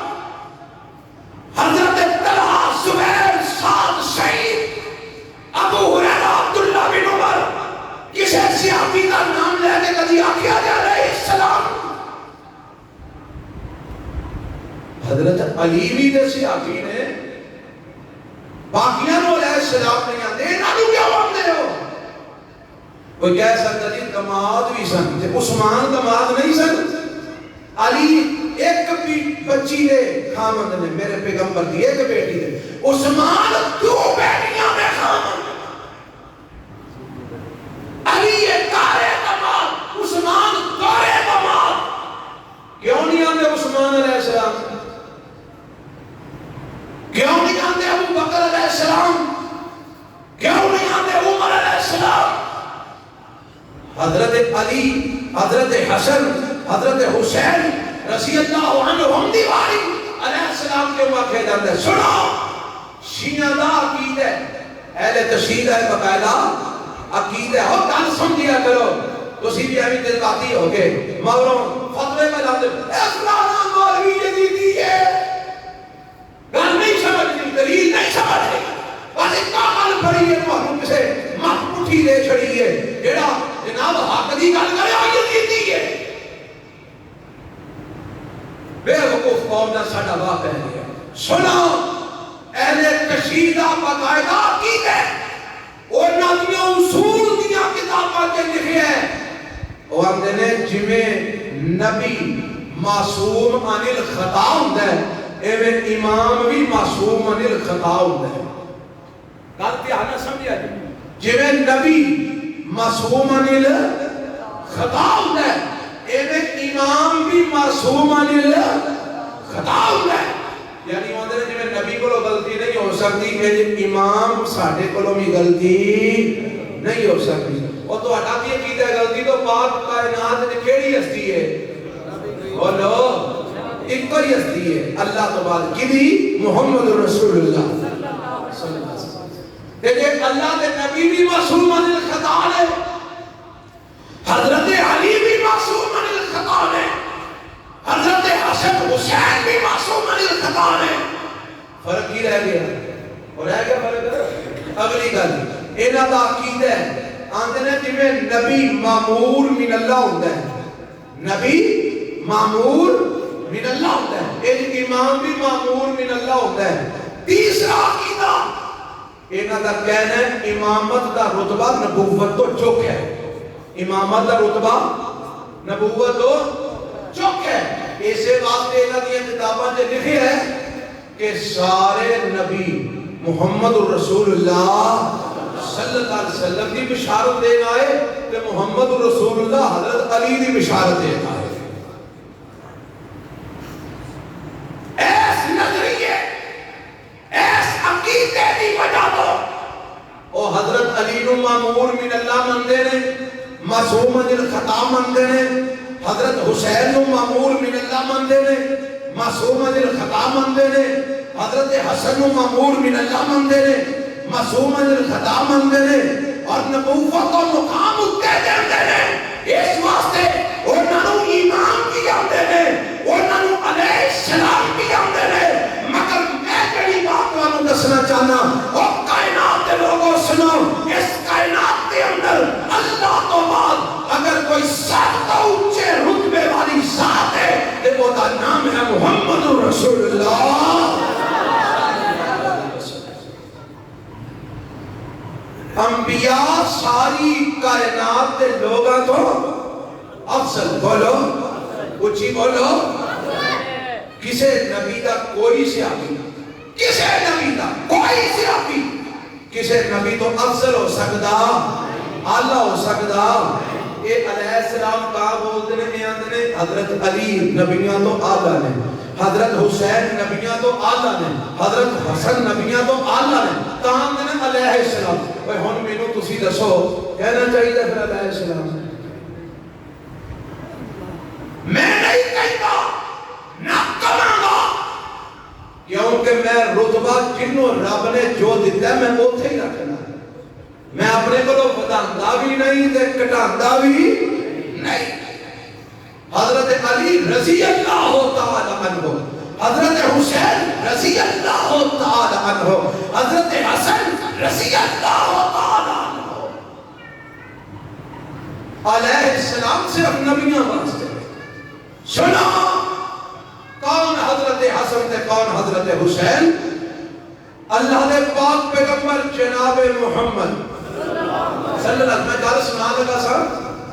حضرت طلحہ، زبیر، سعد، سعید، ابو ہریرہ، عبداللہ بن عمر، کسی صحابی دا نام لے کے کبھی آکیا جی علیہ السلام. حضرت علی بھی دے صحابی نے، باقیاں نو علیہ السلام نہیں آتے. انہاں نو کیا آندے ہو؟ کوئی کہہ سکتا جی دماد بھی سن، عثمان دماد نہیں سن. علی ایک بچی دے خامد نے، میرے پیغمبر دی ایک بیٹی دے. عثمان دو بیٹیاں میں خامد. علی ایک کارے دماد، عثمان کارے دماد. کیوں نہیں آتے عثمان علیہ السلام؟ کیوں نہیں آتے ابو بکر علیہ السلام؟ کیوں نہیں آتے عمر علیہ السلام؟ حضرت علی، حضرت حسن، حضرت حسین رضی اللہ عنہم دیواری علیہ السلام کے واقعے جاندے ہیں. سنو، شیعہ دا عقیدہ ہے، اہل تشہید ہے، باقاعدہ عقیدہ ہے. اور کل سمجھیا کرو تسی بھی ابھی دل باتی ہو گئے مولوں فتوے میں جاندے اسلانا مولوی یزیدی ہے. گل نہیں سمجھنی، دلیل نہیں سمجھنی، بس ایک کامل پڑھی ہے تو ہم کسے مت پٹھی دے چھڑی ہے. جیڑا جناب حق دی گل کرے وہ یزیدی ہے. بے وقوف قوم دا ساڈا باپ ہے. سنو، اہل تشہید باقاعدہ عقیدہ ہے. انہاں دیاں اصول دیاں کتاباں تے لکھیا ہے. وہ آندے نے جویں نبی معصوم عن الخطا ہوندا ہے، ایویں امام بھی معصوم عن الخطا ہوندا ہے. گل تے آنا سمجھیا جی. جویں نبی معصوم عن الخطا ہوندا ہے، ایویں امام بھی معصوم عن الخطا ہوندا ہے. یعنی وہ نے جویں نبی کو غلطی نہیں ہو سکتی کہ امام ساڈے کولوں بھی غلطی نہیں ہو سکتی. اور تہاڈا بھی عقیدہ ہے غلطی تو پاک کائنات وچ کیڑی ہستی ہے؟ بولو، ایک ہی ہستی ہے اللہ تو بعد کدی محمد رسول اللہ صلی اللہ علیہ وسلم. تے جے اللہ دے نبی بھی معصوم عن الخطا ہے، حضرت علی بھی معصوم عن الخطا ہے، حضرت حسن حسین بھی معصوم عن الخطا ہے. فرق ہی رہ گیا، اور رہ گیا فرق. اگلی گل انہاں دا عقیدہ ہے، آندے نے جویں نبی مامور من اللہ ہوندا ہے، نبی مامور من اللہ ہوتا ہے، ایک امام بھی مامور من اللہ ہوتا ہے. تیسرا عقیدہ انہاں دا کہنا ہے امامت دا رتبہ نبوت تو چک ہے. امامت دا رتبہ نبوت تو چک ہے. اسے واسطے انہاں دی کتاباں تے لکھے ہے کہ سارے نبی محمد الرسول اللہ صلی اللہ علیہ وسلم دی بشارت دینا آئے تے محمد الرسول اللہ حضرت علی دی بشارت دینا آئے. ایس نظریے، ایس عقیدے دی وجہ تو او حضرت علی نو مامور من اللہ مندے نے، معصوم عن الخطا مندے نے. حضرت حسین نو مامور من اللہ مندے نے، معصوم عن الخطا مندے نے. حضرت حسن نو مامور من اللہ مندے نے، معصوم عن الخطا مندے نے. اور نبوت کو مقام اتے دیندے نے. اس واسطے انہاں نو امام کی جاندے نے، انہاں نو علیہ السلام کی جاندے نے. مگر میں جڑی بات تانوں دسنا چاہنا، او کائنات دے لوگوں سنو، اس کائنات دے اندر اللہ تو بعد اگر کوئی سب تو اونچے رتبے والی ذات ہے تے وہ دا نام ہے محمد رسول اللہ. انبیاء ساری کائنات دے لوگاں تو افضل. بولو، اچھی بولو کسے نبی دا کوئی صحابی کسے نبی دا کوئی صحابی کسے نبی تو افضل ہو سکتا اعلیٰ ہو سکتا یہ علیہ السلام کہاں بولتے ہیں حضرت علی نبیاں تو اعلیٰ نے حضرت حسین نبیاں تو اعلیٰ نے حضرت حسن نبیاں تو اعلیٰ نے کہاں نے علیہ السلام بھئی ہون مینوں تسی دسو کہنا چاہیے پھر علیہ السلام میں نہیں کہتا نہ کماں کیونکہ میں رتبہ جنوں رب نے جو دیتا ہے میں اوتھے ہی رکھنا میں اپنے کو وداندا بھی نہیں تے کٹاندا بھی نہیں حضرت علی رضی اللہ تعالی عنہ حضرت حسین رضی اللہ تعالی عنہ حضرت حسن رضی اللہ تعالی عنہ علیہ السلام سے اب نبیاں واسطے سنا کون حضرت حسن تے کون حضرت حسین اللہ دے پاک پیغمبر جناب محمد صلی اللہ علیہ وسلم میں گل سنا لگا سا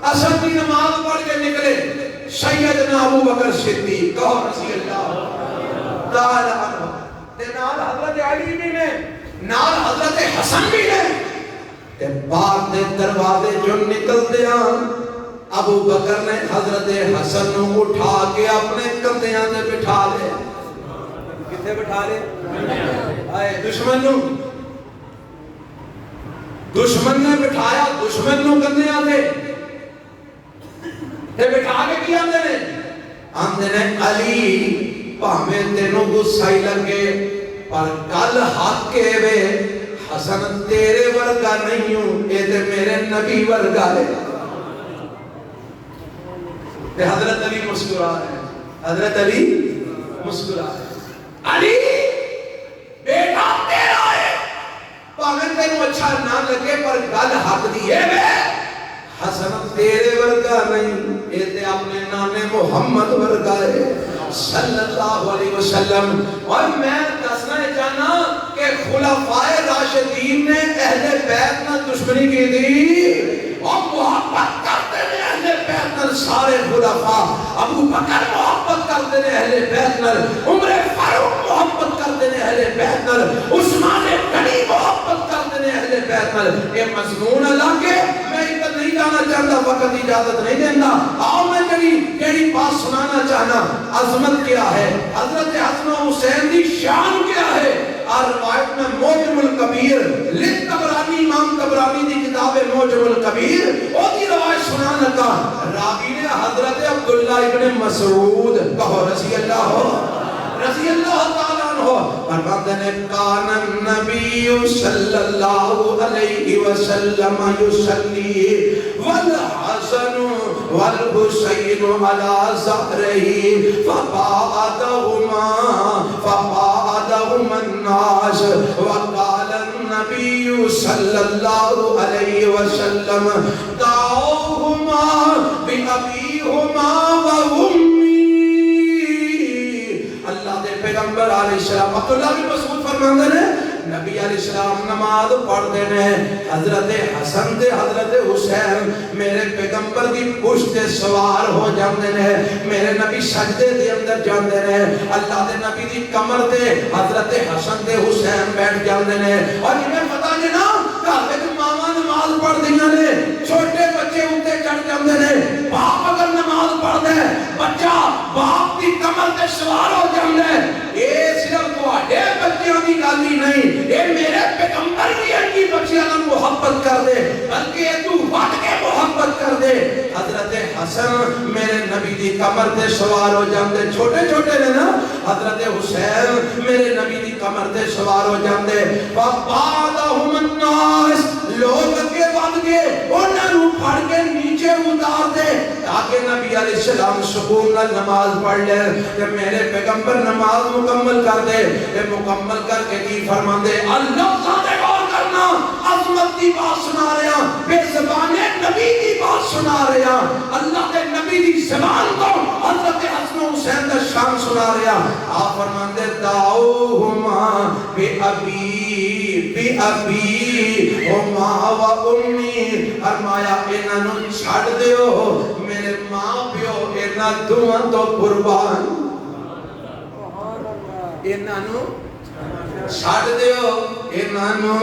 اصل کی نماز پڑھ کے نکلے سیدنا ابو بکر صدیق کہو رضی اللہ تعالی عنہ تے نال حضرت علی بھی نے نال حضرت حسن بھی نے تے باغ دے دروازے جو نکل دیا ابو بکر نے حضرت حسن کو اٹھا کے اپنے کندھیاں تے بٹھا لے کتے بٹھا لے آئے دشمن نے بٹھایا دشمن نو کندھیاں تے بٹھا کے کیا آندے نے علی پاہمیں تینوں غصائی لگے پر کل حق کے وے حسن تیرے ورگا نہیں ہوں اے تے میرے نبی ورگا ہے تے حضرت علی مسکرا ہے حضرت علی مسکرا ہے علی بیٹا تیرا ہے پاہمیں تینوں اچھا نہ لگے پر کل حق دیئے وے حسن تیرے ورگا نہیں اے تے اپنے نانے محمد ورگا ہے صلی اللہ علیہ وسلم اور میں دسنا چاہنا کہ خلفائے راشدین نے اہل بیت نہ دشمنی کی دی اور محبت کرتے ہیں اہل بیت نہ سارے خلفاء ابو بکر محبت کرتے ہیں اہل بیت نہ عمر فاروق محبت کرتے ہیں اہل بیت نہ عثمان غنی محبت کرتے ہیں اہل بیت نہ یہ مضمون اللہ کے میں اتنا نہیں جانا چاہتا وقت اجازت نہیں دینا آؤ میں جڑی بات سنانا چاہنا عظمت کیا ہے حضرت حسن و حسین دی شان کیا ہے اور روایت میں موجم الکبیر لکھ تبرانی امام تبرانی دی کتاب موجم الکبیر وہ دی روایت سنانا کا راوی نے حضرت عبداللہ ابن مسعود کہو رضی اللہ تعالیٰ عنہ فرماتے ہیں کان النبی صلی اللہ علیہ وسلم یصلی والحسن والحسین علی ظہرہ فبعدهما الناس وقال النبی صلی اللہ علیہ وسلم دعوہما بأبیہما وأمی اللہ دے پیغمبر علیہ السلام عبداللہ بن مسعود فرماندے نے نبی علیہ السلام نماز پڑھتے ہیں حضرت حسن تے حضرت حسین میرے پیغمبر دی پشت سوار ہو جاندے ہیں میرے نبی سجدے دے اندر جاندے ہیں اللہ دے نبی دی کمر تے حضرت حسن تے حسین بیٹھ جاندے ہیں اور انہیں پتا نہیں نا گھر وچ ماواں نماز پڑھ دیاں نے چھوٹے بچے اوتے چڑھ جاندے نے باپ اگر نماز پڑھدا ہے بچہ باپ دی کمر تے سوار ہو جاندا ہے اے صرف تواڈے بچیاں دی گل ہی نہیں اے میرے پیغمبر بھی ان کی بچیاں نال محبت کر دے بلکہ تو وٹ کے محبت کر دے حضرت حسن میرے نبی دی کمر تے سوار ہو جاندے چھوٹے چھوٹے نے نا حضرت حسین میرے نبی دی کمر تے سوار ہو جاندے فبعدهم الناس لوگ اگے ود گئے انہاں نوں پھڑ کے نیچے اتار دے تاکہ نبی علیہ السلام سکون نال نماز پڑھ لے کہ میرے پیغمبر نماز مکمل کر دے کہ مکمل کر کے کی فرماندے اللہ ذات غور کرنا عظمت کی بات سنا رہے ہیں بے زبان نبی کی بات سنا رہے ہیں اللہ کے نبی کی زبان کو حضرت حسن و حسین کا شان سنا رہے ہیں آپ فرماندے دعوہما بے ابی ہما و امی فرمایا انہاں نوں چھڈ دیو میرے ماں پیو اینا دعا تو قربان اینا نو چھڑ دیو اینا نو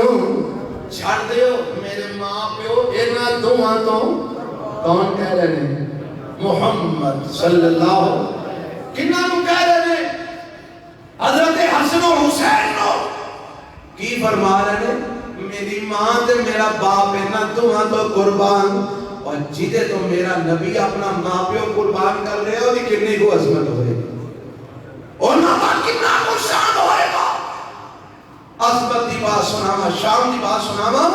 چھڑ دیو میرے ماں پیو اینا دعا تو کون کہہ رہے ہیں محمد صلی اللہ کنہ نو کہہ رہے ہیں حضرت حسن و حسین نو کی فرما رہے ہیں میری ماں تے میرا باپ اینا دعا تو قربان اور جیدے تو میرا نبی اپنا ماں پیو قربان کر رہے ہو دی کنی کو عظمت ہوئے گا اور نہ کنہ کو شان ہوئے گا عظمت دی بات سناما شام دی بات سناما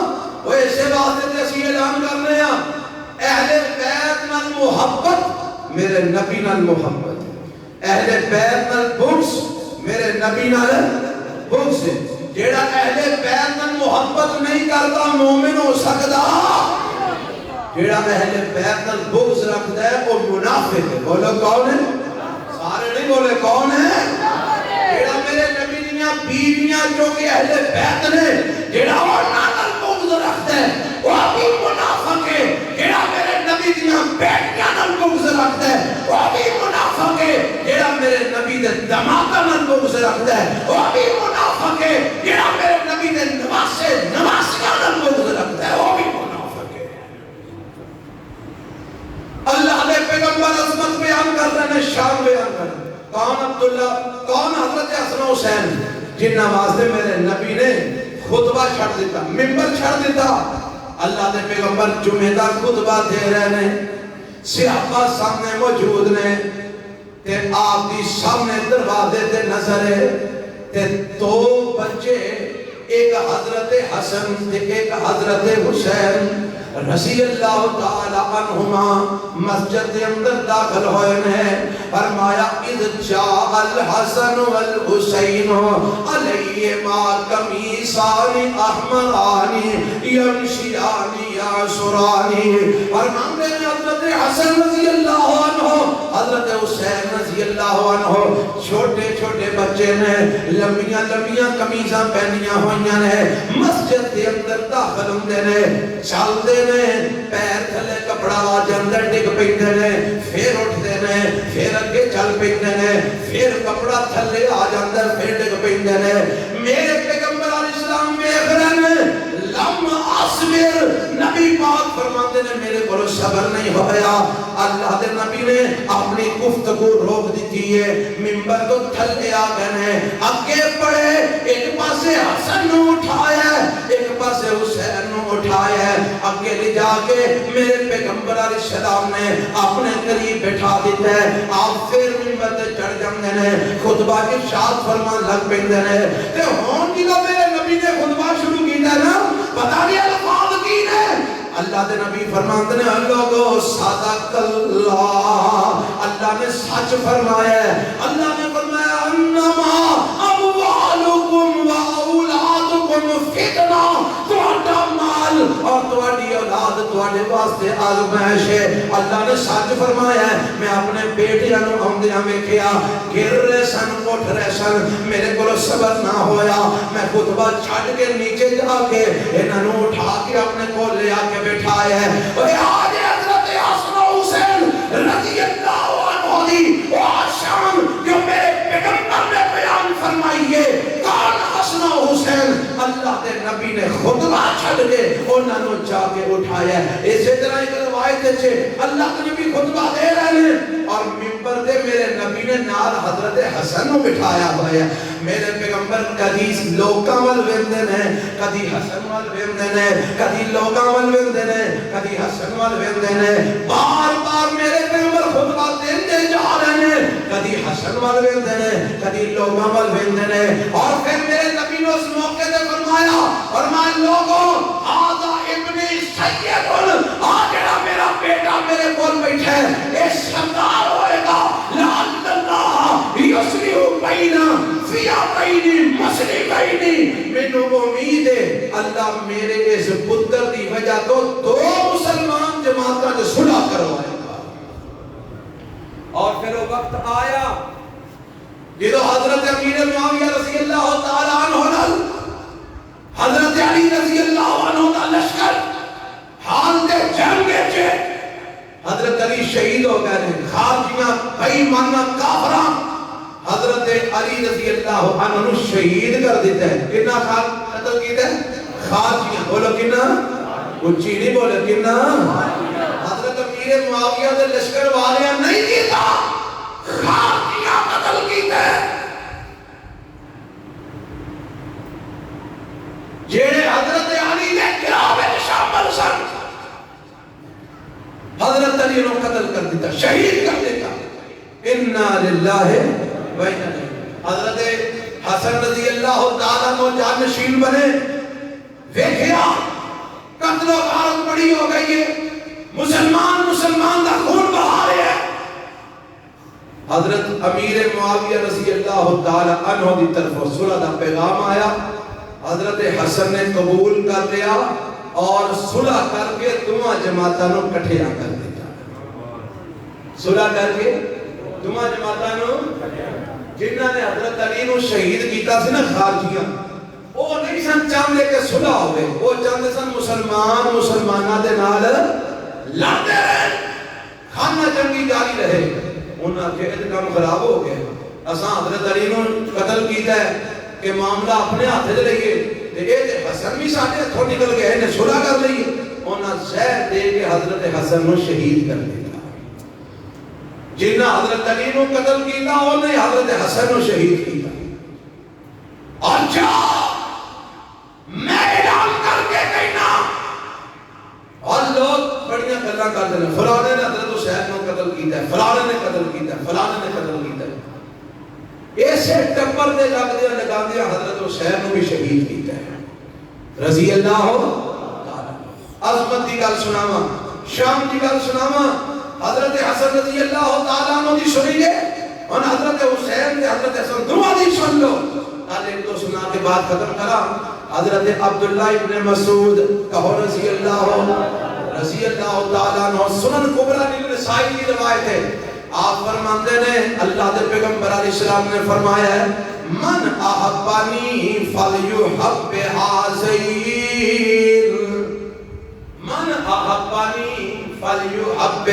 وہ ایسے بات دیتے اسی اعلان کر رہے ہیں اہل بیت نال محبت میرے نبی نال محبت اہل بیت نال بغض میرے نبی نال بغض جیڑا اہل بیت نال محبت نہیں کرتا مومن ہو سکتا جیڑا اہل بیت نال بغض رکھتا ہے وہ منافق ہے بولو کون ہے سارے نہیں بولے کون ہے جیڑا میرے نبی دیاں بیویاں جو کہ اہل بیت نے جیڑا وہ نال بغض رکھتا ہے وہ بھی منافق ہے جیڑا میرے نبی دیاں بیٹیاں نال بغض رکھتا ہے وہ بھی منافق ہے جیڑا میرے نبی دے دماغاں نال بغض رکھتا ہے وہ بھی منافق ہے جیڑا میرے نبی دے نواسیاں نال بغض رکھتا ہے وہ بھی منافق ہے اللہ نے پیغمبر عظمت بیان کر رہے ہیں شان بیان کر رہے ہیں کون عبداللہ کون حضرت حسن و حسین جن واسطے میرے نبی نے خطبہ چھڑ دیتا ممبر چھڑ دیتا اللہ نے پیغمبر جمعہ دا خطبہ دے رہے ہیں صحابہ سامنے موجود نے تے آپ دی سامنے دروازے تے نظر ہے تے دو بچے ایک حضرت حسن تے ایک حضرت حسین رضی اللہ تعالی عنہما مسجد کے اندر داخل ہوئے ہیں فرمایا اذ جاء الحسن والحسین علیہما قمیصان احمران یمشیان یعصران فرماتے ہیں حضرت حسن رضی اللہ عنہ حضرت حسین رضی اللہ عنہ چھوٹے چھوٹے بچے نے لمبیاں لمبیاں قمیصاں پہنیاں ہوئیاں نے مسجد کے اندر داخل ہوندے نے چلتے نے پیر تھلے کپڑا آج اندر ڈگ پیندے نے پھر اٹھتے نے پھر اگے چل پیندے نے پھر کپڑا تھلے آج اندر پھر ڈگ پیندے نے میرے پیغمبر علیہ السلام میں اخرن لم اصبر نبی پاک فرماتے نے میرے کو صبر نہیں ہویا اللہ دے نبی نے اپنی گفتگو روک دیتی ہے منبر تو تھلے آ گئے اگے پڑے ایک پاسے حسن نو اٹھایا ایک پاسے حسین نو اٹھایا اگے لے جا کے میرے پیغمبر علیہ السلام نے اپنے قریب بٹھا دیتا ہے آپ پھر منبر تے چڑھ جاندے نے خطبہ کی ارشاد فرمان لگ پیندے نے تے ہون کی میرے نبی نے خطبہ شروع کیتا ہے نا پتہ نہیں الفاظ کی نے اللہ دے نبی فرماتے ہیں لوگو صدق اللہ نے سچ فرمایا ہے اللہ نے فرمایا انما اموالکم و اولادکم فتنہ تہاڈا مال اور تہاڈی اولاد تہاڈے واسطے آزمائش ہے اللہ نے سچ فرمایا ہے میں اپنے بیٹیاں نو آندیاں ویکھیا گر رہے سن اٹھ رہے سن میرے کول صبر نہ ہویا میں خطبہ چھڈ کے نیچے جا کے انہاں نو اٹھا کے اپنے کول لے آ کے بٹھایا ہے اے آج حضرت حسن و حسین رضی اللہ عنہ دی وہ شان جو میرے پیغمبر نے بیان فرمائی ہے کون حسن و حسین اللہ دے نبی نے خطبہ چھڑ کے انہاں نو جا کے اٹھایا ہے اسی طرح ایک روایت ہے اللہ کے نبی خطبہ دے رہے ہیں اور منبر دے میرے نبی نے نال حضرت حسن نو بٹھایا ہوا ہے میرے پیغمبر کدی لوکاں ول ویندے نے کدی حسن ول ویندے نے کدی لوکاں ول ویندے نے کدی حسن ول ویندے نے بار بار میرے پیغمبر خطبہ دیندے جا رہے ہیں کدی حسن ول ویندے نے کدی لوکاں ول ویندے نے اور پھر میرے نبی نے اس موقع تے فرمایا لوگوں آدھا ابن سید آجڑا میرا بیٹا میرے کول بیٹھا ہے اے سردار ہوئے گا لعل اللہ یسریو بینا فیا بینی مسلی بینی میں امید ہے اللہ میرے اس پتر دی وجہ تو دو مسلمان جماعتاں جو صلح کروائے گا اور پھر وہ وقت آیا جدو حضرت امیر معاویہ رضی اللہ تعالیٰ عنہ حضرت علی رضی اللہ عنہ دا لشکر حال دے جنگ چے حضرت علی شہید ہو گئے ہیں، خارجیاں بھائی مانا کافراں حضرت علی رضی اللہ عنہ شہید کر دیتے ہیں. کتنا قتل کیتے ہیں؟ خارجیاں. بولو کتنا؟ اچھی نہیں بولے کتنا؟ حضرت امیر معاویہ دے لشکر والیاں نہیں کیتا، خارجیاں قتل کیتے ہیں. جیڑے حضرت علی نے گراوے شامل سن، حضرت علی نے قتل کر دیتا، شہید کر دیتا. انا للہ و انا الیہ. حضرت حسن رضی اللہ تعالیٰ کو جانشین بنے، دیکھیا قتل و غارت بڑی ہو گئی ہے، مسلمان دا خون بہا رہے ہیں. حضرت امیر معاویہ رضی اللہ تعالیٰ عنہ دی طرف صلح دا پیغام آیا. حضرت حسن نے قبول کر لیا اور صلح کر کے دونوں جماعتوں کو کٹھیا کر دیتا. صلح کر کے دونوں جماعتوں جنہاں نے حضرت علی کو شہید کیتا سی نا خارجیاں، وہ نہیں سن چاہتے کہ صلح ہوئے، وہ چاہتے سن مسلمانہ دے نال لڑتے رہے، خانہ جنگی جاری رہے. انہاں کے کام خراب ہو گئے، اساں حضرت علی کو قتل کیتا ہے کہ معاملہ اپنے ہاتھ دے لئیے، تے حسن بھی ساڑھے تھوڑ نکل گئے نے صلح کر لئیے. انہاں زہر دے کے حضرت حسن کو شہید کر دیتا. جنہاں حضرت علی کو قتل کیتا انہیں حضرت حسن کو شہید کیتا. اچھا میں اعلان کر کے کہنا، اور لوگ بڑیاں گلاں کرتے ہیں، فلانے نے حضرت حسین کو قتل کیتا ہے، فلانے نے قتل کیتا ہے، فلانے نے قتل کیتا ہے. ایسے ٹپر دے لگا دیا حضرت حسین کو بھی شہید کیتا ہے رضی اللہ تعالیٰ. عظمت دی گل سناواں، شام دی گل سناواں. حضرت حسن رضی اللہ تعالیٰ عنہ دی سنی لے اور حضرت حسین دے حضرت حسن دعا دی سن لو. آج ایک دو سنا کے بعد ختم کرا. حضرت عبداللہ ابن مسعود کہو رضی اللہ تعالیٰ عنہ، سنن کبرا نسائی کی روایت ہے. آپ فرماتے ہیں اللہ دے پیغمبر علیہ السلام نے فرمایا ہے من احبانی فلیحب حازین، من احبانی فلیحب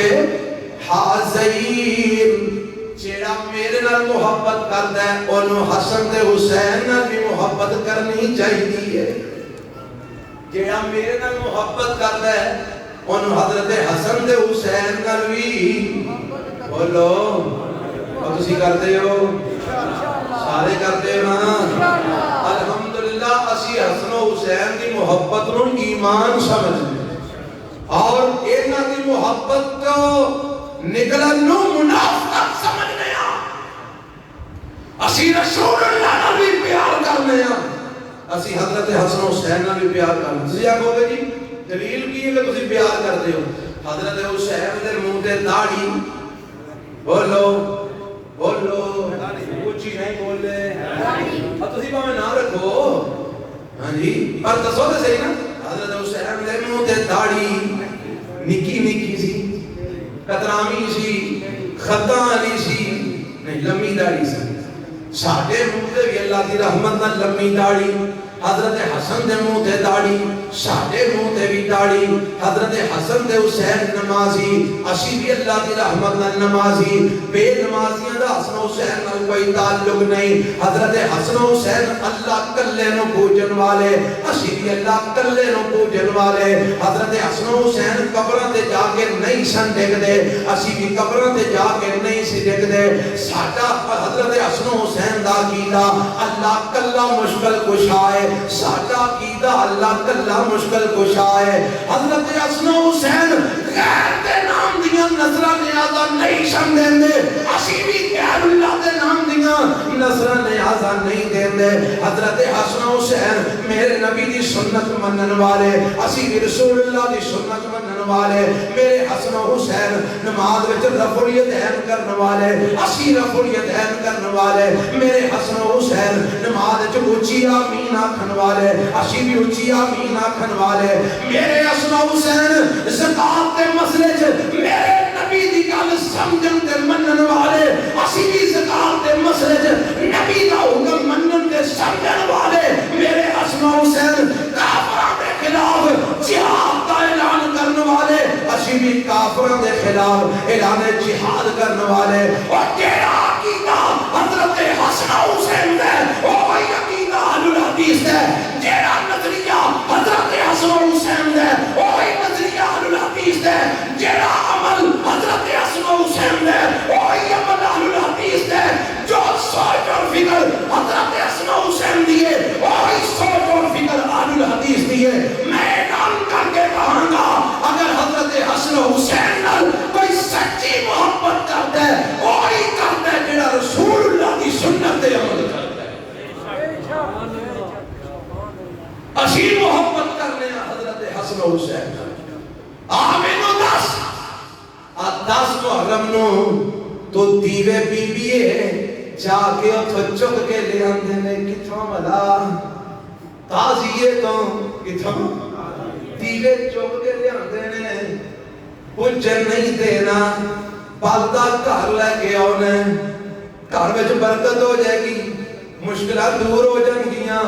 حازین. جیڑا میرے نال محبت کرتا ہے انہوں حسن دے حسین نال بھی محبت کرنی چاہیے. جیڑا میرے نال محبت کرتا ہے انہوں حضرت حسن دے حسین نال بھی بولو. اور تسی کرتے ہو، سارے کرتے ہو نا. الحمدللہ اسی حسن و حسین دی محبت نو ایمان سمجھنے اور اینا دی محبت کو نکلن نو منافقت سمجھنے ہیں. اسی رسول اللہ نال بھی پیار کرنے ہیں، اسی حضرت حسن و حسین نال بھی پیار کرنے ہیں. تسی آگو گے جی دلیل کی ہے کہ تسی پیار کرتے ہو. حضرت حسین دے منہ تے داڑھی، بولو اونچی نہیں بولے اور تسی باہمیں نہ رکھو، ہاں جی پر دسو دے صحیح نا. حضرت حسین دے منہ تے داڑھی نکی سی، قطرامی سی، خطاں علی سی نہیں، لمبی داڑھی سی. ساڑھے منہ تے بھی اللہ دی رحمت نہ لمبی داڑھی. حضرت حسن دے منہ تے داڑھی، ساڑھے منہ تے بھی داڑھی. حضرت حسن دے حسین نمازی، اسی بھی اللہ دی رحمت نہ نمازی. بے نمازیاں دا حسن حسین نہ کوئی تعلق نہیں. حضرت حسن حسین اللہ کلے نو پوجن والے، اسی بھی اللہ کلے نو پوجن والے. حضرت حسن حسین قبروں تے جا کے نہیں سن ڈگ دے، اسی بھی قبروں تے جا کے نہیں سی ڈگ دے. ساڈا حضرت حسن حسین دا عقیدہ اللہ کلا مشکل کشا ہے. ساڈا عقیدہ اللہ کلا مشکل کشا ہے. حضرت حسن حسین غیر دے نام دیاں نظرہ نیازہ نہیں سن دین دے، اسی بھی غیر اللہ دے نام دیاں نظرہ نیازہ نہیں دین دے. حضرت حسن حسین میرے نبی دی سنت منن والے، اسی بھی رسول اللہ دی سنت منن والے. میرے حسن حسین نماز وچ رفع الیدین کرن والے، اسی رفع الیدین کرن والے. میرے حسن حسین نماز وچ اونچی آمین آکھن والے، اسی بھی اونچی آمین آکھن والے. میرے حسن حسین زکات دے مسئلے وچ میرے نبی دی گل سمجھن تے منن والے، اسی بھی زکات دے مسئلے وچ نبی دا حکم منن تے سمجھن والے. میرے حسن حسین کافراں دے خلاف جہاد دا اعلان کرن والے، اسی بھی کافراں دے خلاف حسین آمینو دس محرم نو تو دیوے بی بیے جا کے اتھو چک کے لے آندے نے کتھوں ملا تازیے تو کتھوں دیوے چک کے لے آندے نے پوچھے نہیں دینا پالدہ گھر لے کے آنے گھر میں جو برکت ہو جائے گی مشکلات دور ہو جائیں گیاں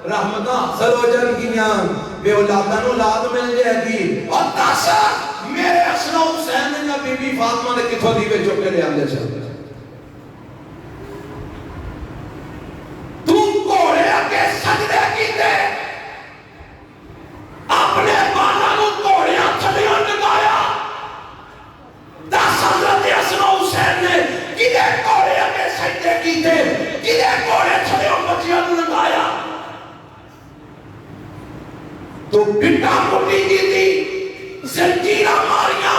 رحمتہ حاصل ہو جائیں گیاں بے اولادن اولاد مل جائے گی اور تاسا میرے حسن و حسین نے بی بی فاطمہ نے کتھوں دیوے چک کے لے آندے چاہتے سجدے کیتے اپنے بالا نو توڑیا تھلیاں لگایا دس حضرت حسن و حسین نے کدے کوڑے اگے سجدے کیتے کدے کوڑے تھلیاں بچیاں لگایا تو پٹا کٹی کی تھی زنجیرہ ماریاں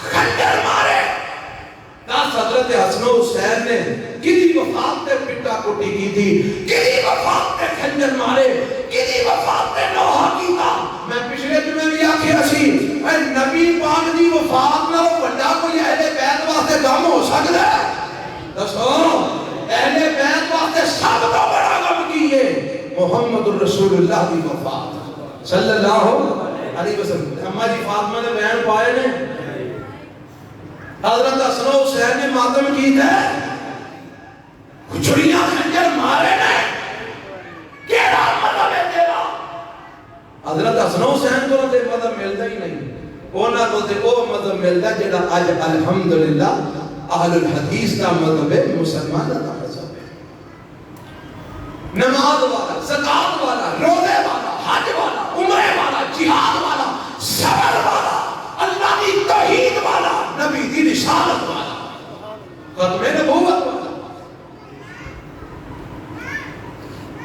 خنجر مارے دس حضرت حسن و حسین نے کدی وفات تے پٹا کٹی کی تھی کدی وفات تے خنجر مارے کدی وفات تے نوحہ کیتا میں پچھلے جمعے بھی آکھیا سی اے نبی پاک دی وفات نہ بڑا کوئی اہل بیت واسطے غم ہو سکدا ہے دسو اہل بیت واسطے سب تو بڑا غم کی ہے محمد الرسول اللہ دی وفات صلی اللہ علیہ وسلم اما جی فاطمہ نے بیان پائے نے حضرت حسن و حسین نے ماتم کی تھے کچھڑیاں خنجر مارے نے کیڑا مطلب ہے تیرا حضرت حسن و حسین کو تے مطلب ملتا ہی نہیں اونا کو تے او مطلب ملتا جڑا اج الحمدللہ اہل الحدیث کا مطلب ہے مسلمان کا مذہب ہے نماز والا زکات والا روزے والا حج والا عمرے والا جہاد والا صبر والا اللہ کی توحید والا نبی دی رسالت والا ختم نبوت والا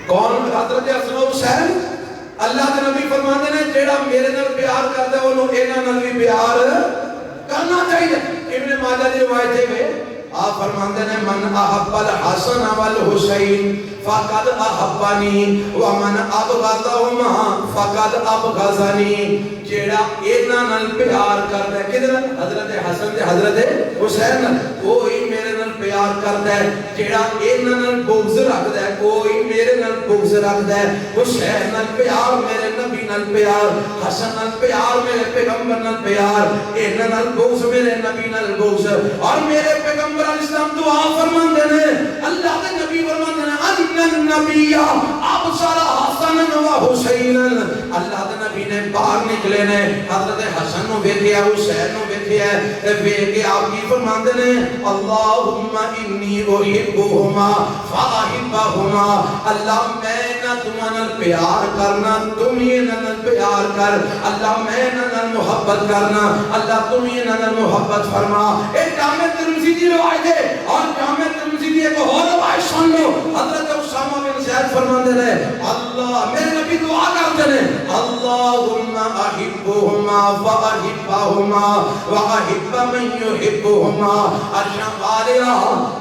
کون حضرت حسن و حسین اللہ کے نبی فرماتے ہیں جیڑا میرے نال پیار کرتا ہے انہوں اینا نال بھی پیار کرنا چاہیے ابن ماجہ دی روایت ہے آپ فرماتے ہیں من احب الحسن والحسین فقد احبانی ومن ابغضہما فقد ابغضنی جیڑا اینا نال پیار کرتا ہے کدھر حضرت حسن تے حضرت حسین کوئی میرے نال پیار کرتا ہے جیڑا اینا نال بغض رکھتا ہے کوئی میرے نال بغض رکھتا ہے حسین نال پیار میرے نبی نال پیار حسن نال پیار میرے پیغمبر نال پیار اینا نال بغض میرے نبی نال بغض اور میرے پیغمبر علیہ السلام دعا فرماندے نے اللہ کے نبی فرماندے نے ان النبی ابصر حسن و حسین اللہ کے نبی نے باہر نکلے نے حضرت حسن نو ویکھیا حسین نو ویکھیا تے ویکھ کے آپ کی فرماندے نے اللہم انی احبہما فاحبہما اللہ میں نہ تمہاں نال پیار کرنا تم ہی نال پیار کر اللہ میں نال محبت کرنا اللہ تم ہی نال محبت فرما اے جامع ترمذی دی روایت ہے اور جامع ترمذی دی ایک اور روایت سن لو حضرت اسامہ بن زید فرماندے نے اللہ میرے نبی دعا کرتے ہیں اللہم احبہما فاحبہما واحب من یحبہما ارشا والیا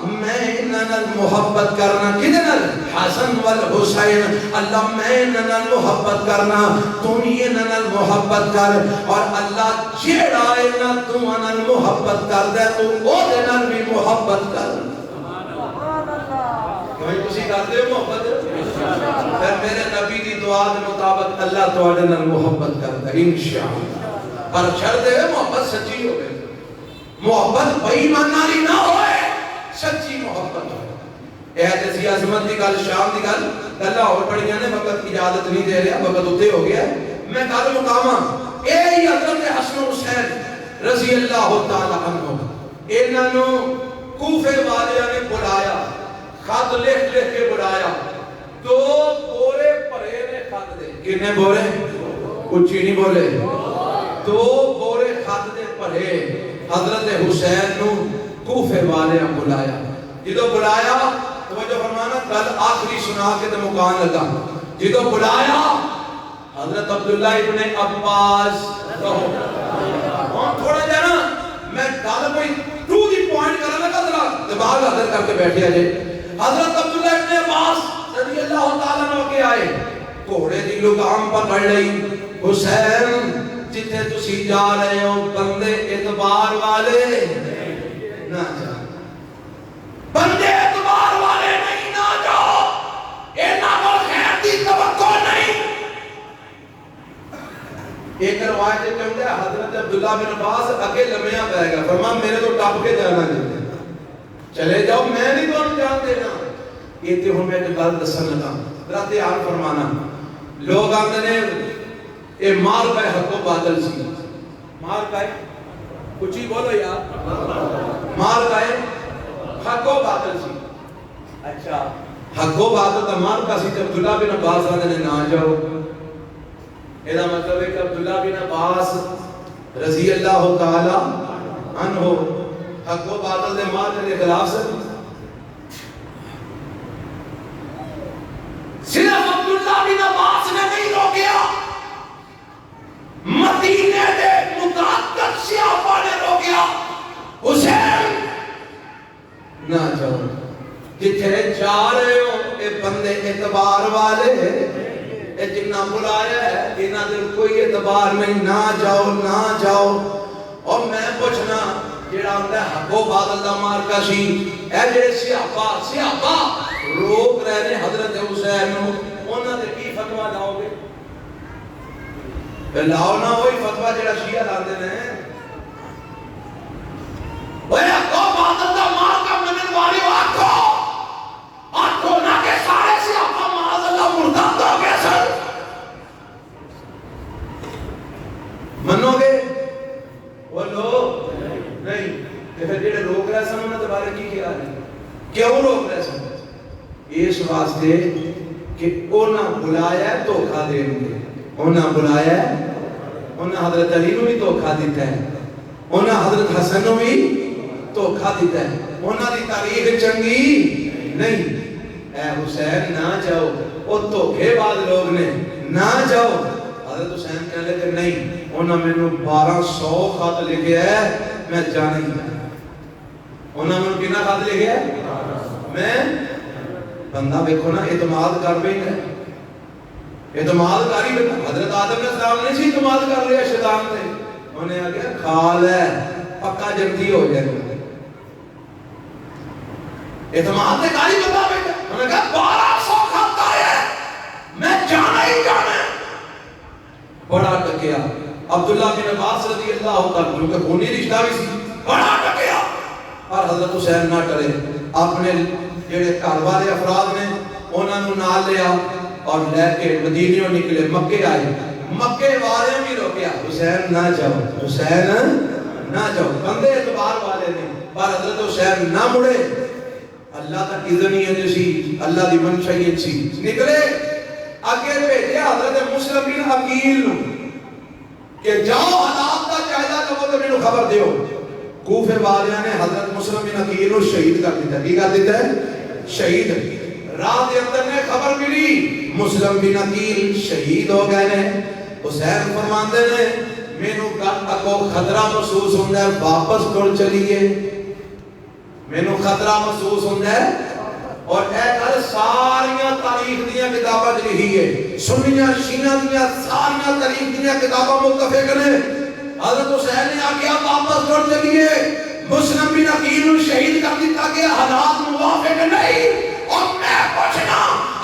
میں انہاں محبت کرنا کدھر حسن والحسین اللہ میں انہاں محبت کرنا تم ہی انہاں محبت کر اور اللہ جیڑا انہاں تمہاں محبت کر دے تو او دے نال بھی محبت کر کوئی کسی کرتے ہو محبت پھر میرے نبی دی دعا دے مطابق اللہ تواڈے نال محبت کرتا ہے انشاءاللہ پر شرط ہے محبت سچی ہوئے محبت بے ایمان والی نہ ہوئے سچی محبت ہو احتیاطی عظمت دی گل شام دی گل اللہ اور پڑھیاں نے وقت اجازت نہیں دے رہا وقت اتے ہو گیا میں گل مقاماں اے ہی حضرت حسن و حسین رضی اللہ تعالی عنہ انہاں نو کوفے والیاں نے بلایا خط لکھ لکھ کے بلایا 2 بورے پرے نے خط دے کتنے بورے اچھی نہیں بولے 2 بورے خط دے پرے حضرت حسین نو کوفے والیاں بلایا جدو بلایا توجہ فرمانا کل آخری سنا کے تو مکان لگا جدو بلایا حضرت عبداللہ ابن عباس تھوڑا جانا میں گل کوئی ٹو دی پوائنٹ کرنا لگا ذرا دماغ حاضر کر کے بیٹھے آجے حضرت عبداللہ ابن عباس رضی اللہ تعالیٰ عنہ کے آئے گھوڑے دی لگام پکڑ لئی حسین جتھے تسی جا رہے ہو بندے اعتبار والے نہ جاؤ، بندے اعتبار والے نہیں نہ جاؤ، اینا کو خیر دی توقع نہیں۔ ایک روایت ہے کہ حضرت عبداللہ بن عباس اگے لمحیاں پائے گا، فرما میرے تو ٹپ کے جانا جاتے چلے جاؤ، میں نہیں تو جان دینا۔ یہ تے ہوں میں ایک گل دسن لگا، ذرا دھیان فرمانا۔ لوگ آتے نے اے مار پائے حق و باطل سی، مار پائے کچھ ہی بولو یار، مار پائے حق و باطل سی۔ اچھا حق و باطل کا مار کا سی، جب عبداللہ بن عباس آتے نے نہ جاؤ، ایدہ مطلب ہے کہ عبداللہ بن عباس رضی اللہ تعالی عنہ حق و باطل دے مار کے خلاف سے صرف عبداللہ بن عباس نے نہیں روکیا، مدینے دے متعدد صحابہ نے روکیا۔ حسین نہ جاؤ، جتھے جا رہے ہو اے بندے اعتبار والے، اے جنہ بلایا ہے انہاں دے کوئی اعتبار نہیں، نہ جاؤ نہ جاؤ۔ اور میں پوچھنا جیڑا ہوتا ہے حق و باطل دا مارکا سی، اے جڑے صحابہ روک رہے ہیں حضرت حسین نو، انہاں دے کی فتویٰ لاؤ گے؟ لاؤ نہ وہی فتویٰ جڑا شیعہ لاندے ہیں۔ وہ حق و باطل دا مارکا منن والی آکھو، آکھو نہ کہ سارے صحابہ معاذ اللہ مرتد ہو گئے سر، منو گے؟ وہ لوگ نہیں، پھر جڑے روک رہے سن انہاں دے بارے کی خیال ہے؟ کیوں روک رہے سن؟ اس واسطے کہ انہاں بلایا ہے دھوکا دین گے، انہاں بلایا ہے، انہاں حضرت علی نو بھی دھوکا دیتا ہے، انہاں حضرت حسن نو بھی دھوکا دیتا ہے، انہاں دی تاریخ چنگی نہیں۔ اے حسین نہ جاؤ، وہ دھوکے بعد لوگ نے، نہ جاؤ۔ حضرت حسین کہہ لے کہ نہیں، انہاں میں نے 1200 خط لکھے ہے، میں جانے ہی جانا۔ انہاں میں نے کنا خط لکھے ہے؟ میں بندہ بیکھو نا اعتماد کر بھی ہے، اعتماد کاری بھی، حضرت آدم نے السلام نے سی اعتماد کر لیا شیطان سے، انہیں آگیا کھال ہے پکا جنتی ہو جائے گا، اعتماد نے کاری بتا بیٹا، انہوں نے کہا 1200 خط آیا ہے، میں جانا ہی جانا ہے۔ بڑا ٹکیا عبداللہ بن عباس رضی اللہ تعالیٰ جو کہ خونی رشتہ بھی سی، بڑا ٹکیا، اور حضرت حسین نہ ٹرے، اپنے جڑے گھر والے افراد نے انہاں نو نال لیا اور لے کے مدینیوں نکلے، مکے آئے، مکے والے بھی روکیا، حسین نہ جاؤ، حسین نہ جاؤ، بندے اعتبار والے نے، پر حضرت حسین نہ مڑے، اللہ تک اذن ہی ہے سی، اللہ دی منشائیت سی، نکلے آگے بھیجے حضرت مسلم بن عقیل کہ جاؤ حالات کا جائزہ لو تو میں خبر دیو۔ کوفے والیاں نے حضرت مسلم بن عقیل کو شہید کر دیتا، کی کر دیتا ہے؟ شہید۔ رات کے اندر نے خبر ملی مسلم بن عقیل شہید ہو گئے نے، حسین فرماندے نے مینوں کو خطرہ محسوس ہوندا ہے، واپس ٹر چلیے، مینوں خطرہ محسوس ہوندا ہے۔ اور اے گل ساریاں تاریخ دیاں کتاباں وچ لکھی ہے، سنیاں شیعہ دیاں ساریاں تاریخ دیاں کتاباں متفق نے، حضرت حسین نے آگیا واپس ٹر چلیے، مسلم بن عقیل کو شہید کر دیتا کہ حالات موافق نہیں۔ اور میں پوچھنا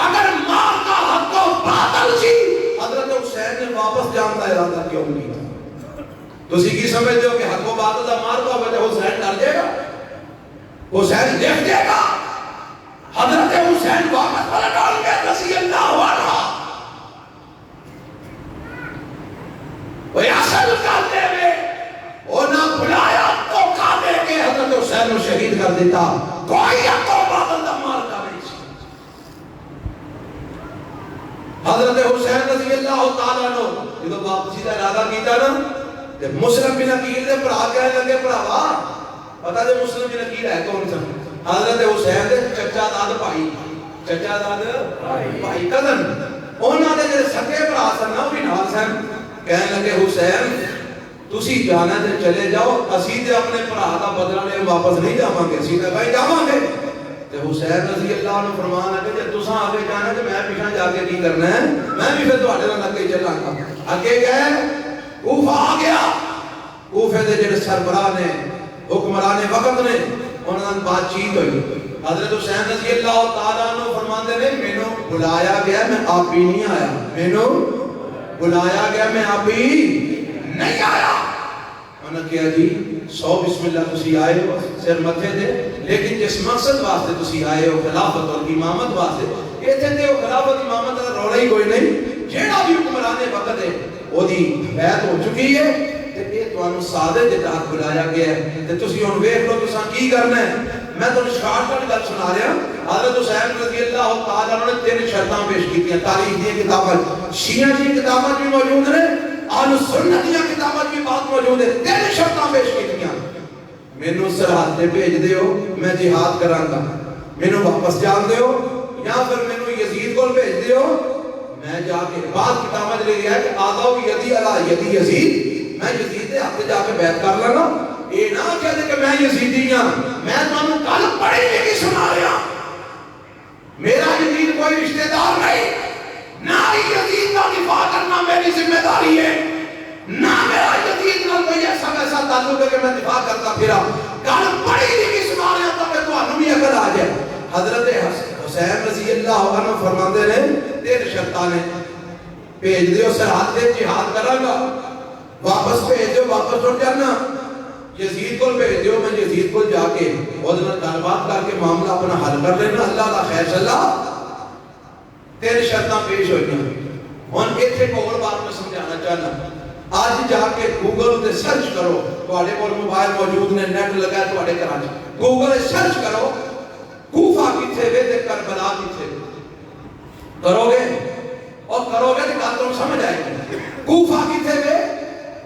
اگر مار کا حق و باطل سی، حضرت حسین نے واپس جان کا ارادہ کیوں نہیں تھا؟ تو اسی کی سمجھتے ہو کہ حق و باطل کا مار کا وجہ حسین ڈر جائے گا، حسین دیکھ جائے گا؟ حضرت حسین واپس پلٹ ڈال گئے رضی اللہ عنہ، وہ اصل کرتے ہوئے انہاں بلایا دھوکا دے کے حضرت حسین کو شہید کر دیتا، کوئی حق و باطل کا مار کا نہیں سی۔ حضرت حسین رضی اللہ تعالیٰ عنہ جب واپسی کا ارادہ کیتا نا تے مسلم بن عقیل دے بھرا کہنے لگے بھراوا پتہ دے مسلم بن عقیل ہے کون سا؟ حضرت حسین دے چچا داد بھائی، چچا داد بھائی کزن، انہاں دے جڑے سکے بھرا سن نا وہ بھی نال سن، کہنے لگے حسین تسی جانا تے چلے جاؤ، اسی تے اپنے بھرا دا بدلہ لے واپس نہیں جاواں گے، اسی تے بھائی جاواں گے۔ تے حسین رضی اللہ عنہ فرمان لگے جے تساں آگے جانا تے میں پیچھے جا کے کی کرنا ہے، میں بھی پھر تواڈے نال لگ کے چلاں گا۔ اگے گئے کوفہ آ گیا. کوفے دے جڑے سربراہ نے حکمران وقت نے انہاں نال بات چیت ہوئی. حضرت حسین رضی اللہ تعالیٰ عنہ فرماندے نے مینوں بلایا گیا میں آپ ہی نہیں آیا. مینوں بلایا گیا میں آپ ہی نہیں آیا. انہوں نے کہا جی 100 بسم اللہ تسی آئے ہو سر متھے دے, لیکن جس مقصد واسطے تسی آئے ہو خلافت اور امامت واسطے, ایتھے تے وہ خلافت امامت دا رولا ہی کوئی نہیں. جیڑا بھی حکمران وقت ہے وہ دی بیعت ہو چکی ہے تے اے تانوں سادے دے تحت بلایا گیا ہے تے تسی ہن ویکھ لو تساں کی کرنا ہے. میں تو شارٹ کٹ گل سنا رہا. حضرت حسین رضی اللہ تعالیٰ عنہ نے 3 شرطاں پیش کیتیاں. تاریخ دی کتاباں شیعہ دی کتاباں بھی موجود ہیں, اہل سنت دی کتاباں بھی بات موجود ہے. 3 شرطاں پیش کیتیاں. مینوں سرحد تے بھیج دیو میں جہاد کراں گا, مینوں واپس جان دیو, یا پھر مینوں یزید کول بھیج دیو میں جا کے بعد کتاباں لے گیا کہ آداؤ یدی علی یدی یزید, میں یزید دے ہاتھ جا کے بیعت کر لاں. یہ نہ کہہ دے کہ میں یزیدی ہاں. میں تمہیں کل پڑھی لکھی سنا رہا, میرا یزید کوئی رشتہ دار نہیں, نہ یزید کا دفاع کرنا میری ذمہ داری ہے, نہ میرا یزید نہ کوئی ایسا ویسا تعلق ہے کہ میں دفاع کرتا پھرا. کل پڑھی لکھی سنا رہا تب تمہیں بھی عقل آ جائے. حضرت حسین رضی اللہ عنہ فرماندے نے 3 شرطاں نے, بھیج دیو سرحد تے جہاد کراں گا, واپس بھیج دیو واپس اٹھ جانا, یزید کو بھیج دیو میں یزید کو جا کے وہ گل بات کر کے معاملہ اپنا حل کر لینا, اللہ کا خیر صلاح. 3 شرطاں پیش ہوئی ہیں. ہن ایتھے ایک اور بات میں سمجھانا چاہنا. آج جا کے گوگل تے سرچ کرو, تواڈے کول موبائل موجود نے, نیٹ لگا ہے تواڈے گھراں وچ, گوگل سرچ کرو کوفہ کتھے وے تے کربلا کتھے وے. کرو گے اور کرو گے تے گل تمہیں سمجھ آئے گی. کوفہ کتھے وے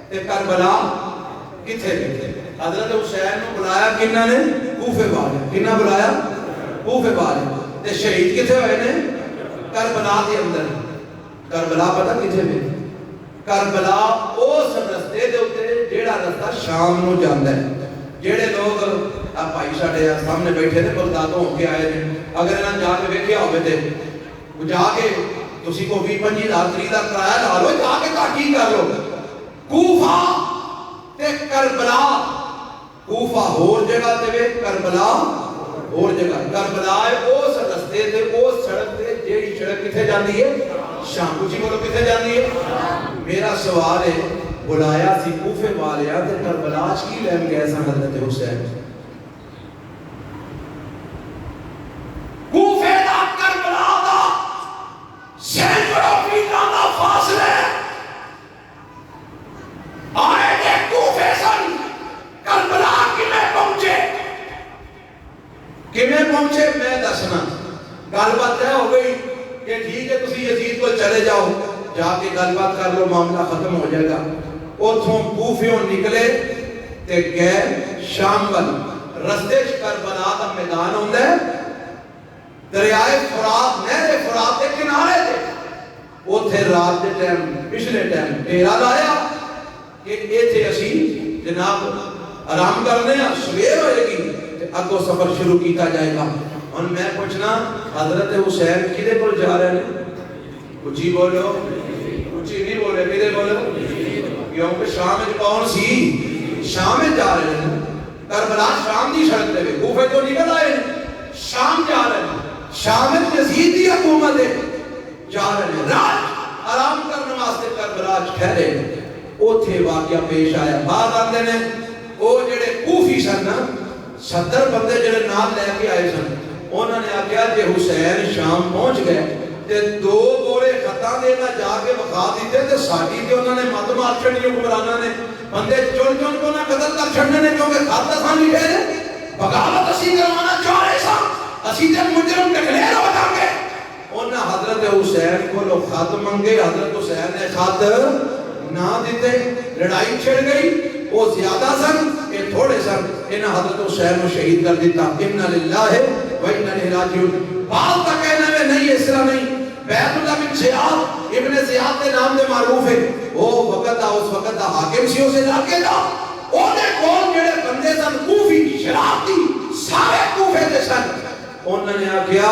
تے کربلا کتھے وے. حضرت حسین کو بلایا کنہ نے, کوفے والے. کنہ بلایا, کوفے والے. تے شہید کتھے ہوئے نے, کربلا دے اندر. کربلا پتہ کتھے وے, کربلا اس رستے دے اوتے جیڑا رستہ شام نو جاندا ہے. جیڑے لوگ بھائی ساڈے سامنے بیٹھے نے بغدادوں ہو کے آئے نے, اگر انہاں جا کے ویکھیا ہوے تے وہ جا کے تسی کو 20-25 ہزار دا کرایہ لا لو, جا کے تحقیق کر لو. کوفہ تے کربلا, کوفہ ہور جگہ تے وے, کربلا ہور جگہ. کربلا ہے اس رستے تے اس سڑک تے جیڑی سڑک کتھے جاندی ہے, شام. کچھ بولو کتھے جاندی ہے. میرا سوال ہے بلایا سی کوفے والے تے کربلا چ کی لین گئے سن حضرت حسین. کوفے دا کربلا دا سینکڑوں میلاں دا فاصلہ آئے دے کوفے سن. کربلا کیویں پہنچے میں دسنا. گل بات ہے ہو گئی کہ ٹھیک ہے تسی یزید کو چلے جاؤ, جا کے گل بات کر لو, معاملہ ختم ہو جائے گا. اتھوں کوفیوں نکلے تے گئے شام ول. رستے چ کربلا دا میدان ہوندا ہے, دریائے فرات, نہر فرات دے کنارے تے. اوتھے رات دے ٹائم پچھلے ٹائم ڈیرا لایا کہ ایتھے اسی جناب آرام کرنے ہیں, سویر ہوئے گی تے اگوں سفر شروع کیتا جائے گا. اور میں پوچھنا حضرت حسین کدے کول جا رہے ہیں؟ کچھ بولو, کچھ نہیں بولے, کدے بولو, کیونکہ شام میں کون سی, شام میں جا رہے ہیں. کربلا شام دی سڑک تے, کوفے تو نکل آئے ہیں, شام جا رہے ہیں. شام میں یزید دی حکومت ہے, جا رہے ہیں رات آرام کرنے واسطے کربلا ٹھہرے. اوتھے واقعہ پیش آیا. بعد آندے نے وہ جڑے کوفی سن نا 70 بندے جڑے نال لے کے آئے سن, انہوں نے آکھیا کہ حسین شام پہنچ گئے تے 2 بورے خطاں دے نہ جا کے بخا دیتے تے ساڈی تے انہوں نے مت مار چھڑی. حکمراناں نے بندے چن چن کو نہ قتل کر چھڑنے نے, کیونکہ خط اساں لکھے نے, بغاوت اسی کروانا چاہ رہے ساں, اسی تے مجرم ڈکلیئر ہو جاؤں گے. انہاں حضرت حسین کو لو خط منگے, حضرت حسین نے خط نہ دیتے, لڑائی چھڑ گئی. وہ زیادہ سن, یہ تھوڑے سن, انہاں حضرت حسین کو شہید کر دیتا. انا للہ و انا الیہ راجعون. بات کا کہنا ہے نہیں, اس طرح نہیں. بیت اللہ بن زیاد ابن زیاد کے نام دے معروف ہے. وہ وقت دا, اس وقت دا حاکم سی, اسے علاقے دا. اونے کون جڑے بندے سن کوفی شرابی سارے کوفے دے سن. انہوں نے آکھیا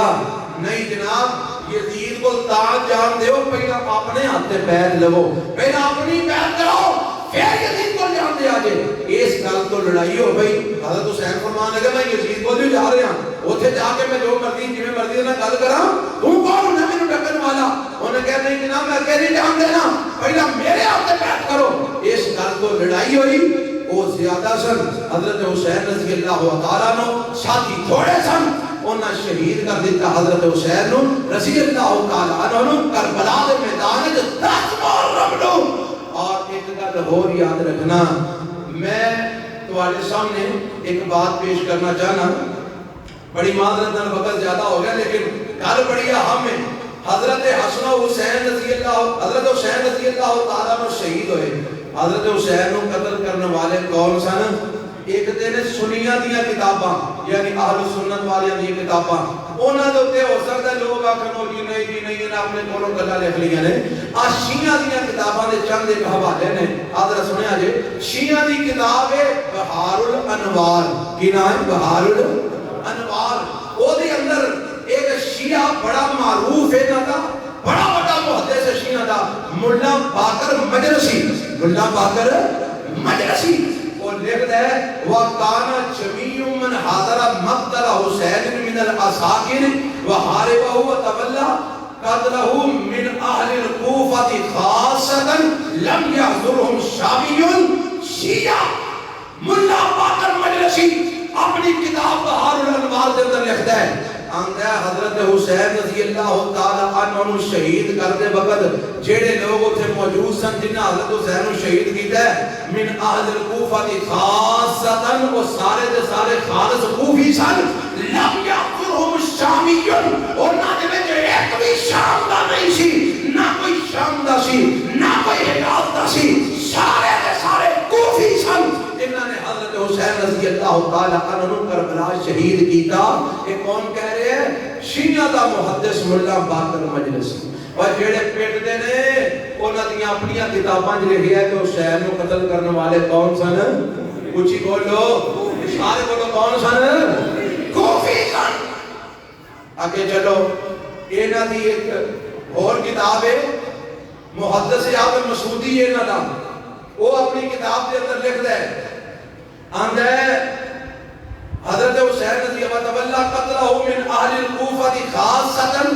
نہیں جناب, یزید کو تاج جان دیو, پہلا اپنے ہاتھ تے بیعت لو, پہلا اپنی بیعت کرو, پھر یزید کو جان دے آجے. اس گل تو لڑائی ہو گئی. حضرت حسین فرمان لگے میں یزید کو جو جا رہے ہیں اوتھے جا کے میں جو مرضی جویں مرضی نہ گل کراں تو کون ہے مینوں ڈکن والا. انہوں نے کہا نہیں جناب میں اکیلی جان دینا پہلا میرے ہاتھ تے بیعت کرو. اس گل تو لڑائی ہوئی. وہ زیادہ سن حضرت حسین رضی اللہ تعالیٰ عنہ ساتھی تھوڑے سن. انہاں شہید کر دیتا حضرت حسین نو رضی اللہ تعالیٰ عنہ کربلا دے میدان وچ 10 مار رملو. اور ایک گل اور یاد رکھنا میں تمہارے سامنے ایک بات پیش کرنا چاہنا. بڑی معذرت نال وقت زیادہ ہو گیا لیکن گل بڑی اہم ہے. حضرت حسن و حسین رضی اللہ تعالیٰ عنہ شہید ہوئے. حضرت حسین کو قتل کرنے والے کون سن؟ ایک دن سنیاں دیاں کتاباں یعنی اہل سنت والیاں دی کتاباں انہاں دے اوتے ہو سکدا لوگ آکھن جی نہیں انہاں اپنے کولوں گلاں لکھ لیاں نے. شیعہ دیاں کتاباں دے چند ایک حوالے نے. حضرت سنیا جی شیعہ دی کتاب ہے بہار الانوار. کی نام ہے؟ بہار الانوار. او دے اندر ایک شیعہ بڑا معروف ہے نا بڑا بڑا محدث شیعہ دا ملا باقر مجلسی. ملا باقر مجلسی وہ لکھتا ہے وَقَانَ جَمِيعٌ مَنْ حَاضَرَ مَقْتَلَ حُسَيْنٍ مِنَ الْعَسَاكِرِ وَحَارِبَهُ وَتَوَلَّى قَتْلَهُ مِنْ أَهْلِ الْكُوفَةِ خَاصَّةً لَمْ يَحْضُرْهُمْ شَامِيٌّ. شیعہ ملا باقر مجلسی اپنی کتاب بہار الانوار کے اندر لکھتا ہے آندہ حضرت حسین رضی اللہ تعالیٰ عنہ شہید کرتے وقت جیڑے لوگ اتھے موجود سن جنہیں حضرت حسین شہید کیتا ہے من اہل الکوفہ خاصتاً وہ سارے دے سارے خالص کوفی سن. لم یحضرہم الشامیون اور نہ دے میں جو ایک بھی شام دا نہیں سی نہ کوئی شام دا سی نہ کوئی حجاز دا سی سارے دے سارے کوفی سن جنہاں نے حضرت حسین رضی اللہ تعالیٰ عنہ کربلا شہید کیتا. یہ کون کہہ رہے ہیں؟ شیعہ دا محدث ملا باقر مجلسی. اور جڑے پیٹ دے نے انہاں دیاں اپنی کتاباں وچ لکھیا ہے کہ حسین نو قتل کرنے والے کون سن؟ اونچی بولو سارے بولو کون سن؟ کوفی سن. آگے چلو انہاں دی ایک اور کتاب ہے محدث اعظم مسعودی ہے انہاں دا. وہ اپنی کتاب دے اندر لکھدا ہے آندہ ہے حضرت حسین رضی اللہ عنہ قتلہ من اہل الکوفہ خاصتاً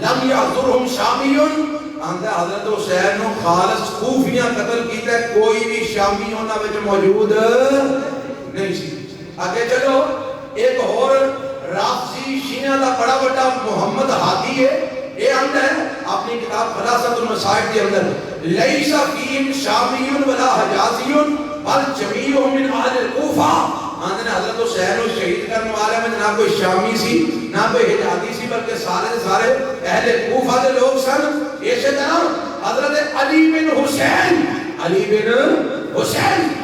لم یحضرہم شامیون. آندہ حضرت حسین نے خالص کوفیاں قتل کیتا ہے کوئی بھی شامی ہونا وچ موجود نہیں سی. آگے چلو ایک اور رافضی شیعہ دا بڑا بڑا محمد ہادی ہے. یہ آندہ ہے اپنی کتاب خلاصۃ المصائب کے اندر لیس فیہم شامیون ولا حجازیون بل جمیع من اہل الکوفہ. آندھے نے حضرت حسین کو شہید کرنے والے میں نہ کوئی شامی سی نہ کوئی حجازی سی بلکہ سارے اہل کوفہ دے لوگ سن. اسی طرح حضرت علی بن حسین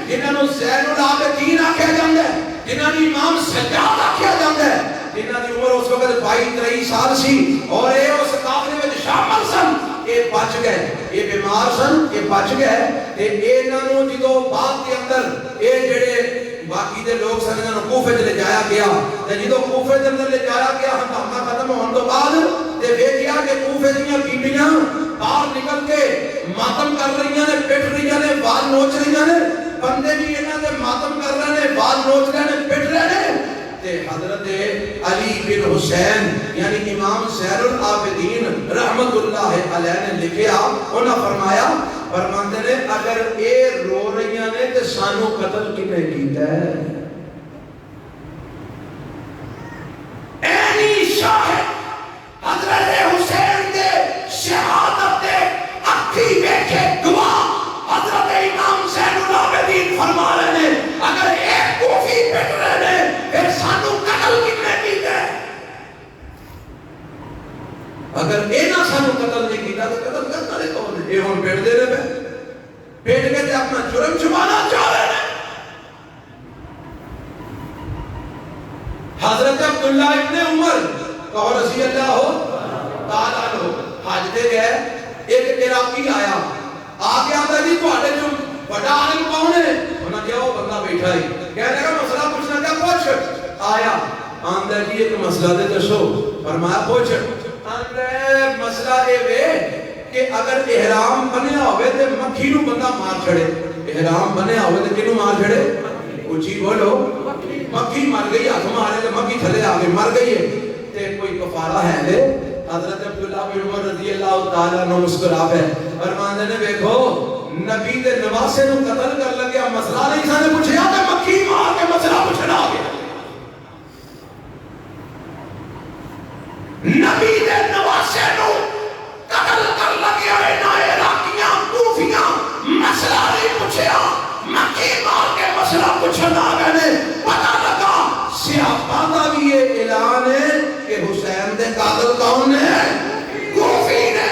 جنہاں نوں زین العابدین آکھیا جاندا ہے جنہاں نوں امام سجاد آکھیا جاندا ہے جنہاں دی عمر اس وقت 22-23 سال سی اور اے اس قافلے وچ شامل سن. اے بچ گئے اے بیمار سن اے بچ گئے تے انہاں نوں جدوں بعد دے اندر اے جڑے باقی دے لوگ سن انہاں نوں کوفے لے جایا گیا تے جدوں کوفے دے اندر لے جایا گیا ہنگامہ ختم ہون تو بعد تے ویکھیا کہ کوفے دیاں بیبییاں باہر نکل کے ماتم کر رہی نے پٹ رہی نے بال نوچ رہی نے بندے بھی انہاں دے ماتم کر رہے نے بال نوچ رہے نے پٹ رہے نے. حضرت علی بن حسین یعنی امام زین العابدین رحمت اللہ علیہ نے لکھیا انہاں فرمایا فرماندے نے اگر اے رو رہیاں نے تے سانو قتل کنے کیتا ہے؟ اینی شاہد حضرت حسین دے شہادت دے اکھی بیٹھے گواہ حضرت امام زین العابدین فرما رہے ہیں اگر ایک کوفی پٹ رہے ہیں پھر سانو قتل کنے کیتا ہے؟ اگر اے نہ سانو قتل نہیں کیتا تو قتل کرنا لے کون ہے؟ اے ہون پیٹ دے رہے ہیں پیٹ کے تے اپنا جرم چھپانا چاہ رہے ہیں. حضرت عبداللہ ابن عمر کہو رضی اللہ تعالیٰ عنہ حج دے گئے ایک عراقی آیا آگے آتا جی تو آٹے جو بڑا عالم کون ہے انہاں کیا وہ بندہ بیٹھا ہی کہنے کا مسئلہ پوچھنا کیا پوچھ آیا آندہ جی ایک مسئلہ دے دسو فرمایا پوچھ آندہ مسئلہ اے وے کہ اگر احرام بنیا ہوئے تے مکھی نو بندہ مار چھڑے احرام بنے ہوئے تو کنوں مار چھڑے؟ اچھی بولو مکھی مر گئی، ہاتھ مارے تو مکھی تھلے آگے مر گئی ہے تے کوئی کفارہ ہے لے؟ حضرت عبداللہ بن عمر رضی اللہ تعالیٰ عنہ مسکرا ہے فرماندے نے دیکھو نبی دے نواسے نو قتل کر لگیا مسئلہ نہیں سانے پوچھے آتے مکھی مار کے مسئلہ پوچھنا گیا نبی دے نواسے نو قتل کر لگیا اینا عراقیاں کوفیاں مسئلہ نہیں پوچھیا مکھی مار کے مسئلہ پوچھنا گئے پتہ لگا صحابہ کا بھی یہ اعلان ہے کہ حسین دے قاتل کون ہے؟ کوفی نے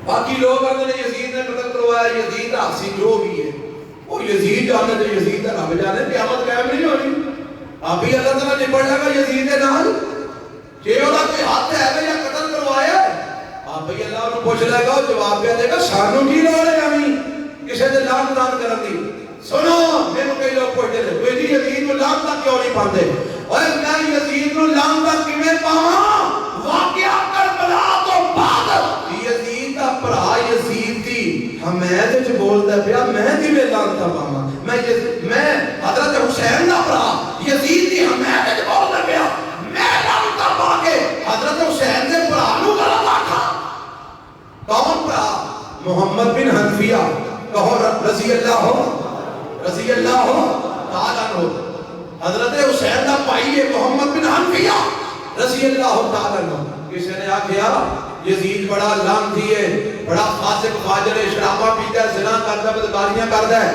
باقی لوگ آتے ہیں یزید نے قتل کروایا یزید آسی جو بھی ہے وہ یزید جانے تو یزید کا رب جانے قیامت قائم نہیں ہو رہی ابھی اللہ تعالیٰ نپڑ لگا یزید کے نال کہ وہ کوئی ہاتھ ہے یا قتل کروایا آپ ہی اللہ انہوں پوچھ لے گا جواب پہ دے گا سانو کی لوڑ ہے ہمیں کسے دے لام دان کرن دی سنو میں نے کئی لوگ پوچھتے ہیں وہ جی یزید کو لام دان کیوں نہیں پاندے اور میں یزید کو لام دان کیوں پاواں واقعہ کربلا تو بعد یزید کا بھرا یزید دی حمید وچ بولدا پیا میں کیویں لام دان پاواں میں حضرت حسین دا بھرا یزید دی حمید وچ بولدا پیا میں لام دان پا کے حضرت حسین دے بھرا نو غلط آکھاں کون بھرا محمد بن حنفیہ کہو رضی اللہ تعالیٰ عنہ حضرت حسین دا بھائی ہے محمد بن حنفیہ رضی اللہ تعالیٰ عنہ کسی نے آکھیا یزید بڑا لعنتی ہے بڑا فاسق فاجر ہے شرابہ پیتا ہے زنا کرتا ہے بدکاریاں کرتا ہے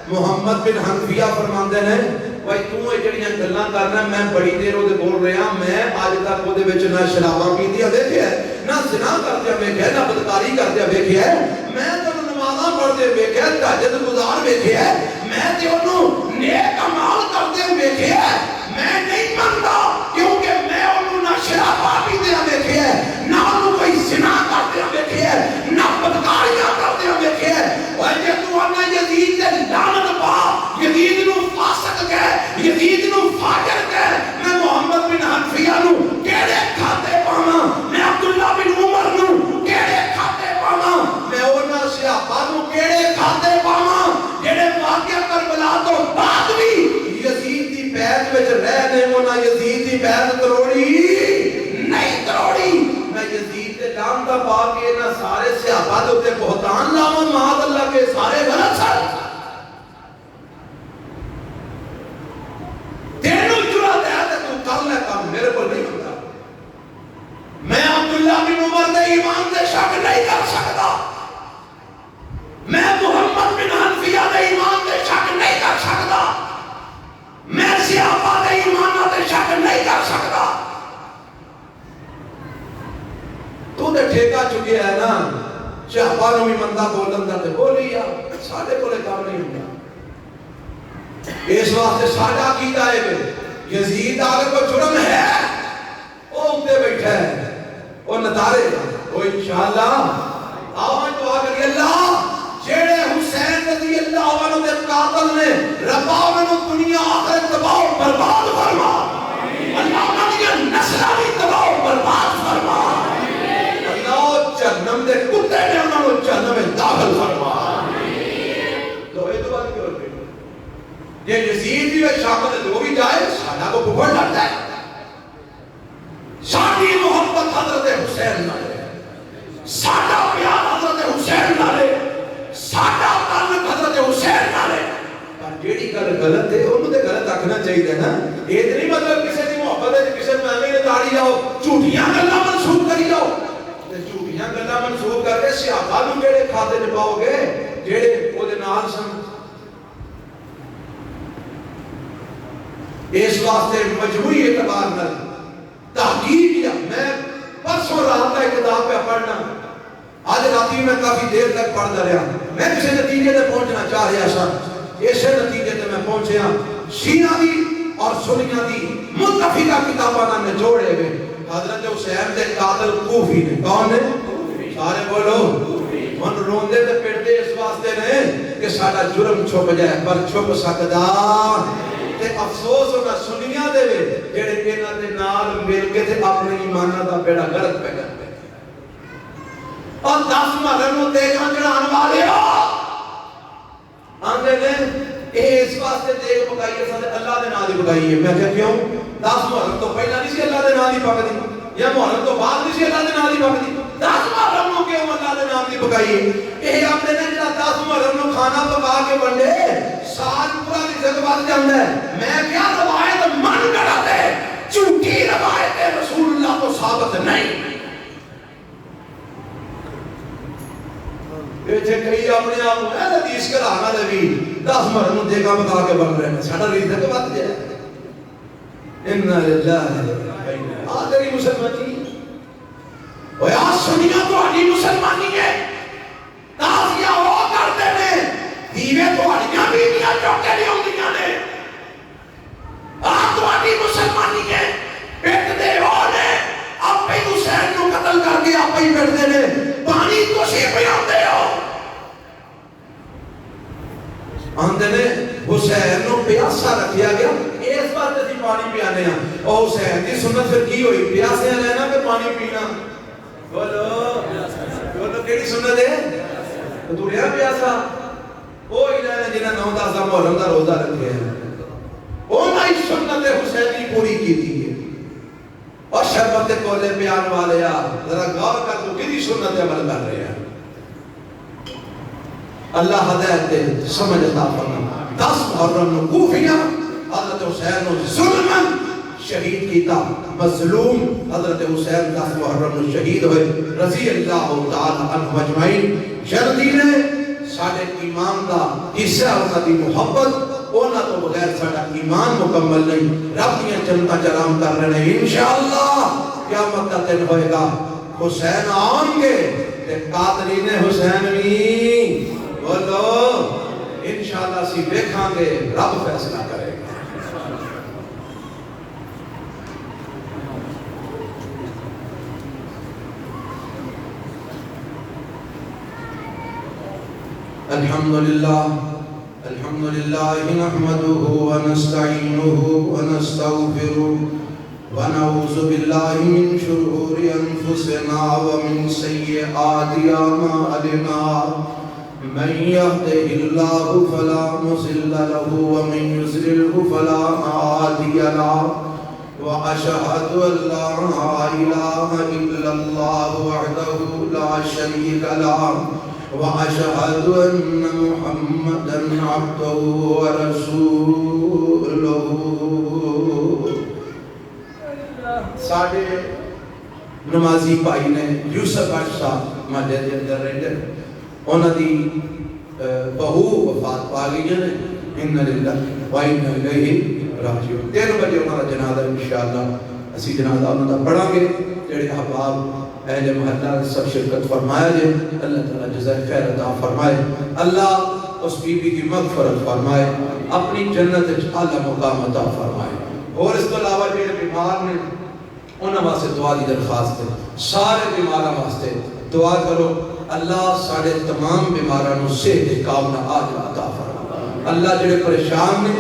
محمد بن حنفیہ فرماندے نے بھائی تو یہ جڑیاں گلاں کرنا میں بڑی دیر اودے بول رہا میں اج تک اودے وچ نہ شراباں پیندیاں ویکھیا نہ زنا کردیا ویکھیا نہ بدکاری کردیا ویکھیا میں تے نمازاں پڑھدے ویکھیا تہجد گزار ویکھیا میں تے اونوں نیک اعمال کردے ویکھیا میں نہیں مندا کیونکہ میں اونوں نہ شراباں پیندیاں ویکھیا نہ اونوں کوئی زنا کردیا ویکھیا نہ بدکاریاں کردیا ویکھیا اوے جے تو انا یزید تے لعنت پا یزید نو فاسق کہے یزید نو فاجر کہے میں محمد بن حنفیہ نو کیڑے کھاتے پاواں میں عبداللہ بن عمر نو کیڑے کھاتے پاواں میں انہاں صحابہ نو کیڑے کھاتے پاواں جڑے واقعہ کربلا تو بعد بھی یزید دی بیعت وچ رہ نے انہاں یزید دی بیعت توڑی نہیں توڑی میں یزید دے نام دا پا کے انہاں سارے صحابہ دے اوپر بہتان لاواں معاذ اللہ کے سارے غلط سن میرے پر نہیں ہوتا میں عبداللہ بن عمر دے ایمان دے شک نہیں کر سکتا میں محمد بن حنفیہ دے ایمان دے شک نہیں کر سکتا میں صحابہ دے ایمان دے شک نہیں کر سکتا تو تے ٹھیکا چکے ہے نا صحابہ نو بھی مندہ بولن دا تے بولی یا ساڈے کولے کام نہیں ہوتا اس واسطے ساڈا عقیدہ ہے یزید اگر کوئی جرم ہے وہ اندے بیٹھا ہے وہ نتارے وہ انشاءاللہ آوان دعا کری اللہ جیڑے حسین رضی اللہ عنہ دے قاتل نے ربا انہوں دنیا آخر تباہ برباد فرما اللہ انہوں نسلہ بھی تباہ برباد فرما اللہ جہنم دے کتے نے انہوں جہنم میں داخل فرما تو یہ دعا کیوں رکھے یہ یزید بھی شامل ہے وہ بھی جائے سادہ کو بھوڑ لگتا ہے سادی محبت حضرت حسین نہ لے سادہ پیار حضرت حسین نہ لے سادہ تعلق حضرت حسین نہ لے پر جیڑی کل غلط ہے انہوں نے غلط رکھنا چاہیے نا یہ نہیں مطلب کسی کی محبت ہے کسی میں ہمیں داڑی جاؤ جھوٹیاں گلہ منسوخ کری جاؤ جھوٹیاں گلہ منسوخ کر کے صحابہ نو جیڑے کھاتے نپاؤ گے جیڑے وہ دے نال سن اس واسطے مجموعی اعتبار نہ تحقیق کیا میں پرسوں رات کا کتاب پہ پڑھنا آج راتی میں کافی دیر تک پڑھتا رہا میں کسی نتیجے تے پہنچنا چاہ رہا سا اسے نتیجے تے میں پہنچیا شیعہ دی اور سنیہ دی متفقہ کتاباں نہ نچوڑے ہوئے حضرت حسین دے قاتل کوفی نے کون نے سارے بولو من روندے تے پڑھتے اس واسطے نے کہ سارا جرم چھپ جائے پر چھپ سکدا تے افسوس ہونا سنیاں دے وے جڑے انہاں دے نال مل کے تے اپنے ایماناں دا بیڑا غلط پہ کرتے اور 10 محرم نو دیگاں چڑھان والے ہو آندے نے اس واسطے دیگ پکائی ہے سارے اللہ دے نام دی پکائی ہے. میں کہ کیوں 10 محرم تو پہلا نہیں سی اللہ دے نام دی پکدی یا محرم تو بعد نہیں سی اللہ دے نام دی پکدی 10 محرم نو کیوں اللہ دے نام دی پکائی ہے. یہ آندے نے جڑا 10 محرم نو کھانا پکا کے ونڈے سال پورا رزق ود جاندا ہے. میں کیا روایت من غلط ہے جھوٹی روایت ہے رسول اللہ کو ثابت نہیں. ایتھے کئی اپنے آپ کو حدیث کرانا دے بھی 10 محرم دے گا بتا کے بن رہے ہیں ساڈا رزق ود جائے. ان للہ آخری مسلمانی اوے آ سنیا تہاڈی مسلمانی ہے تازیاں ہو کرتے نے دیوے تہاڈیاں بیویاں چوک کے لیاؤندیاں نے آ تہاڈی مسلمانی ہے پیٹدے ہو نے آپے حسین نو قتل کر کے آپے ہی پیٹدے نے پانی تسی پیاندے ہو. آندے نے حسین نو پیاسا رکھیا گیا اس بات اسی پانی پیانے ہیں. اور حسین دی سنت پھر کی ہوئی پیاسے رہنا کہ پانی پینا. بولو کیڑی سنت ہے تو رہا پیاسا کوئی رہنا جنہاں 9-10 محرم دا روزہ رکھے ہیں انہاں ہی سنت حسینی پوری کی تھی. اور شربت کولے بیان والے ذرا غور کر تو کدی سنت عمل کر رہے ہیں. اللہ ہدایت دے سمجھ عطا فرما. 10 محرم نو کوفیہ حضرت حسین نو ظلماً شہید کیتا. مظلوم حضرت حسین 10 محرم نو شہید ہوئے رضی اللہ تعالی عنہ اجمعین. جلدی نے ساڈے ایمان دا حصہ انہاں دی محبت اونا تو بغیر ساڈا ایمان مکمل نہیں. رب دیاں جنتاں چرام کر رہے ہیں انشاءاللہ قیامت کا دن ہوئے گا. حسین آن گے تے قاتلین حسین بھی بولو انشاءاللہ سی دیکھاں گے رب فیصلہ کرے گا. الحمد لله نحمده ونستعينه ونستغفره ونعوذ بالله من شرور أنفسنا ومن سيئات أعمالنا. من يهده الله فلا مضل له ومن يضلل فلا هادي له. وأشهد أن لا إله إلا الله وحده لا شريك له وأشهد أن محمدًا عبده ورسوله. ساڑھے نمازی بھائی نے یوسف صاحب ماجے دے اندر رہتے انہاں دی بہو وفات پا گئی ہے. ان للہ و انا الیہ راجعون. 3 بجے انہاں دا جنازہ انشاءاللہ اسی جنازہ انہاں دا پڑھاں گے. جڑے احباب اہل محلہ سب شرکت فرمایا جے اللہ تعالیٰ جزائے خیر عطا فرمائے. اللہ اس بی بی کی مغفرت فرمائے اپنی جنت اعلیٰ مقام عطا فرمائے. اور اس کے علاوہ جو بیمار نے انہاں واسطے دعا دی درخواست ہے. سارے بیماراں واسطے دعا کرو اللہ سارے تمام بیماراں نو صحت کاملہ عاجلہ عطا فرمائے. اللہ جڑے پریشان نے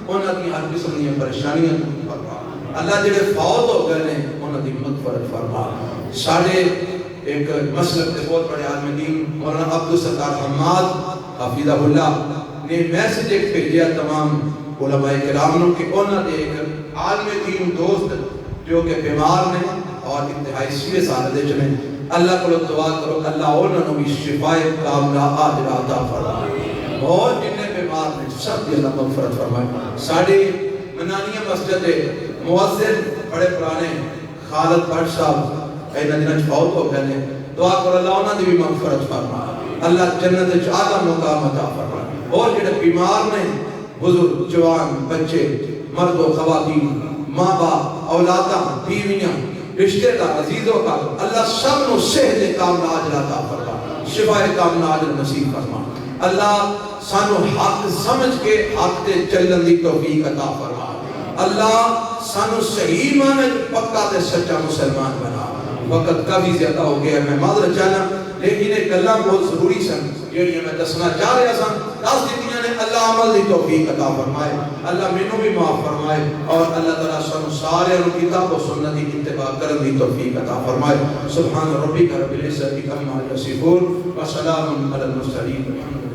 انہاں دی ہر قسم دی پریشانیاں دور فرما. اللہ جڑے فوت ہو گئے نے انہاں دی مغفرت فرما. ساڑھے ایک مسلک کے بہت بڑے عالم دین مولانا عبدالستار حماد حفیظہ اللہ نے میسج ایک بھیجیا تمام علماء کرام کہ انہاں دے ایک عالم دین دوست جو کہ بیمار نے اور انتہائی سیریس حالت میں اللہ کو دعا کرو اللہ انہاں بھی شفائے کاملہ عاجلہ عطا فرمائے. اور جنہیں بیمار نے سب دی اللہ مغفرت فرمائے. ساڑھے منانیہ مسجد مؤذن بڑے پرانے خالد بٹ صاحب اینا جنہاں فوت ہو گئے نے دعا کرو اللہ انہاں دی بھی مغفرت فرما. اللہ جنت اعلیٰ مقام عطا فرما. اور جڑے بیمار نے بزرگ جوان بچے مرد و خواتین ماں باپ اولاداں بیویاں رشتہ دار عزیزوں کا اللہ سب نو صحت کاملہ عاجلہ عطا فرما. شفائے کاملہ عاجلہ نصیب فرما. اللہ سانو حق سمجھ کے حق تے چلن دی توفیق عطا فرما. اللہ سانو صحیح معنی پکا تے سچا مسلمان بنا. وقت کافی زیادہ ہو گیا میں معذرت چاہنا لیکن ایک گلاں بہت ضروری سن جڑیاں میں دسنا چاہ رہا سن دس دیتیاں نے اللہ عمل دی توفیق عطا فرمائے، اللہ مینوں بھی معاف فرمائے، اور اللہ تعالیٰ سانو سارے کتاب و سنت دی اتباع کرن دی توفیق عطا فرمائے۔ سبحان ربک رب العزت عما یصفون وسلام علی المرسلین۔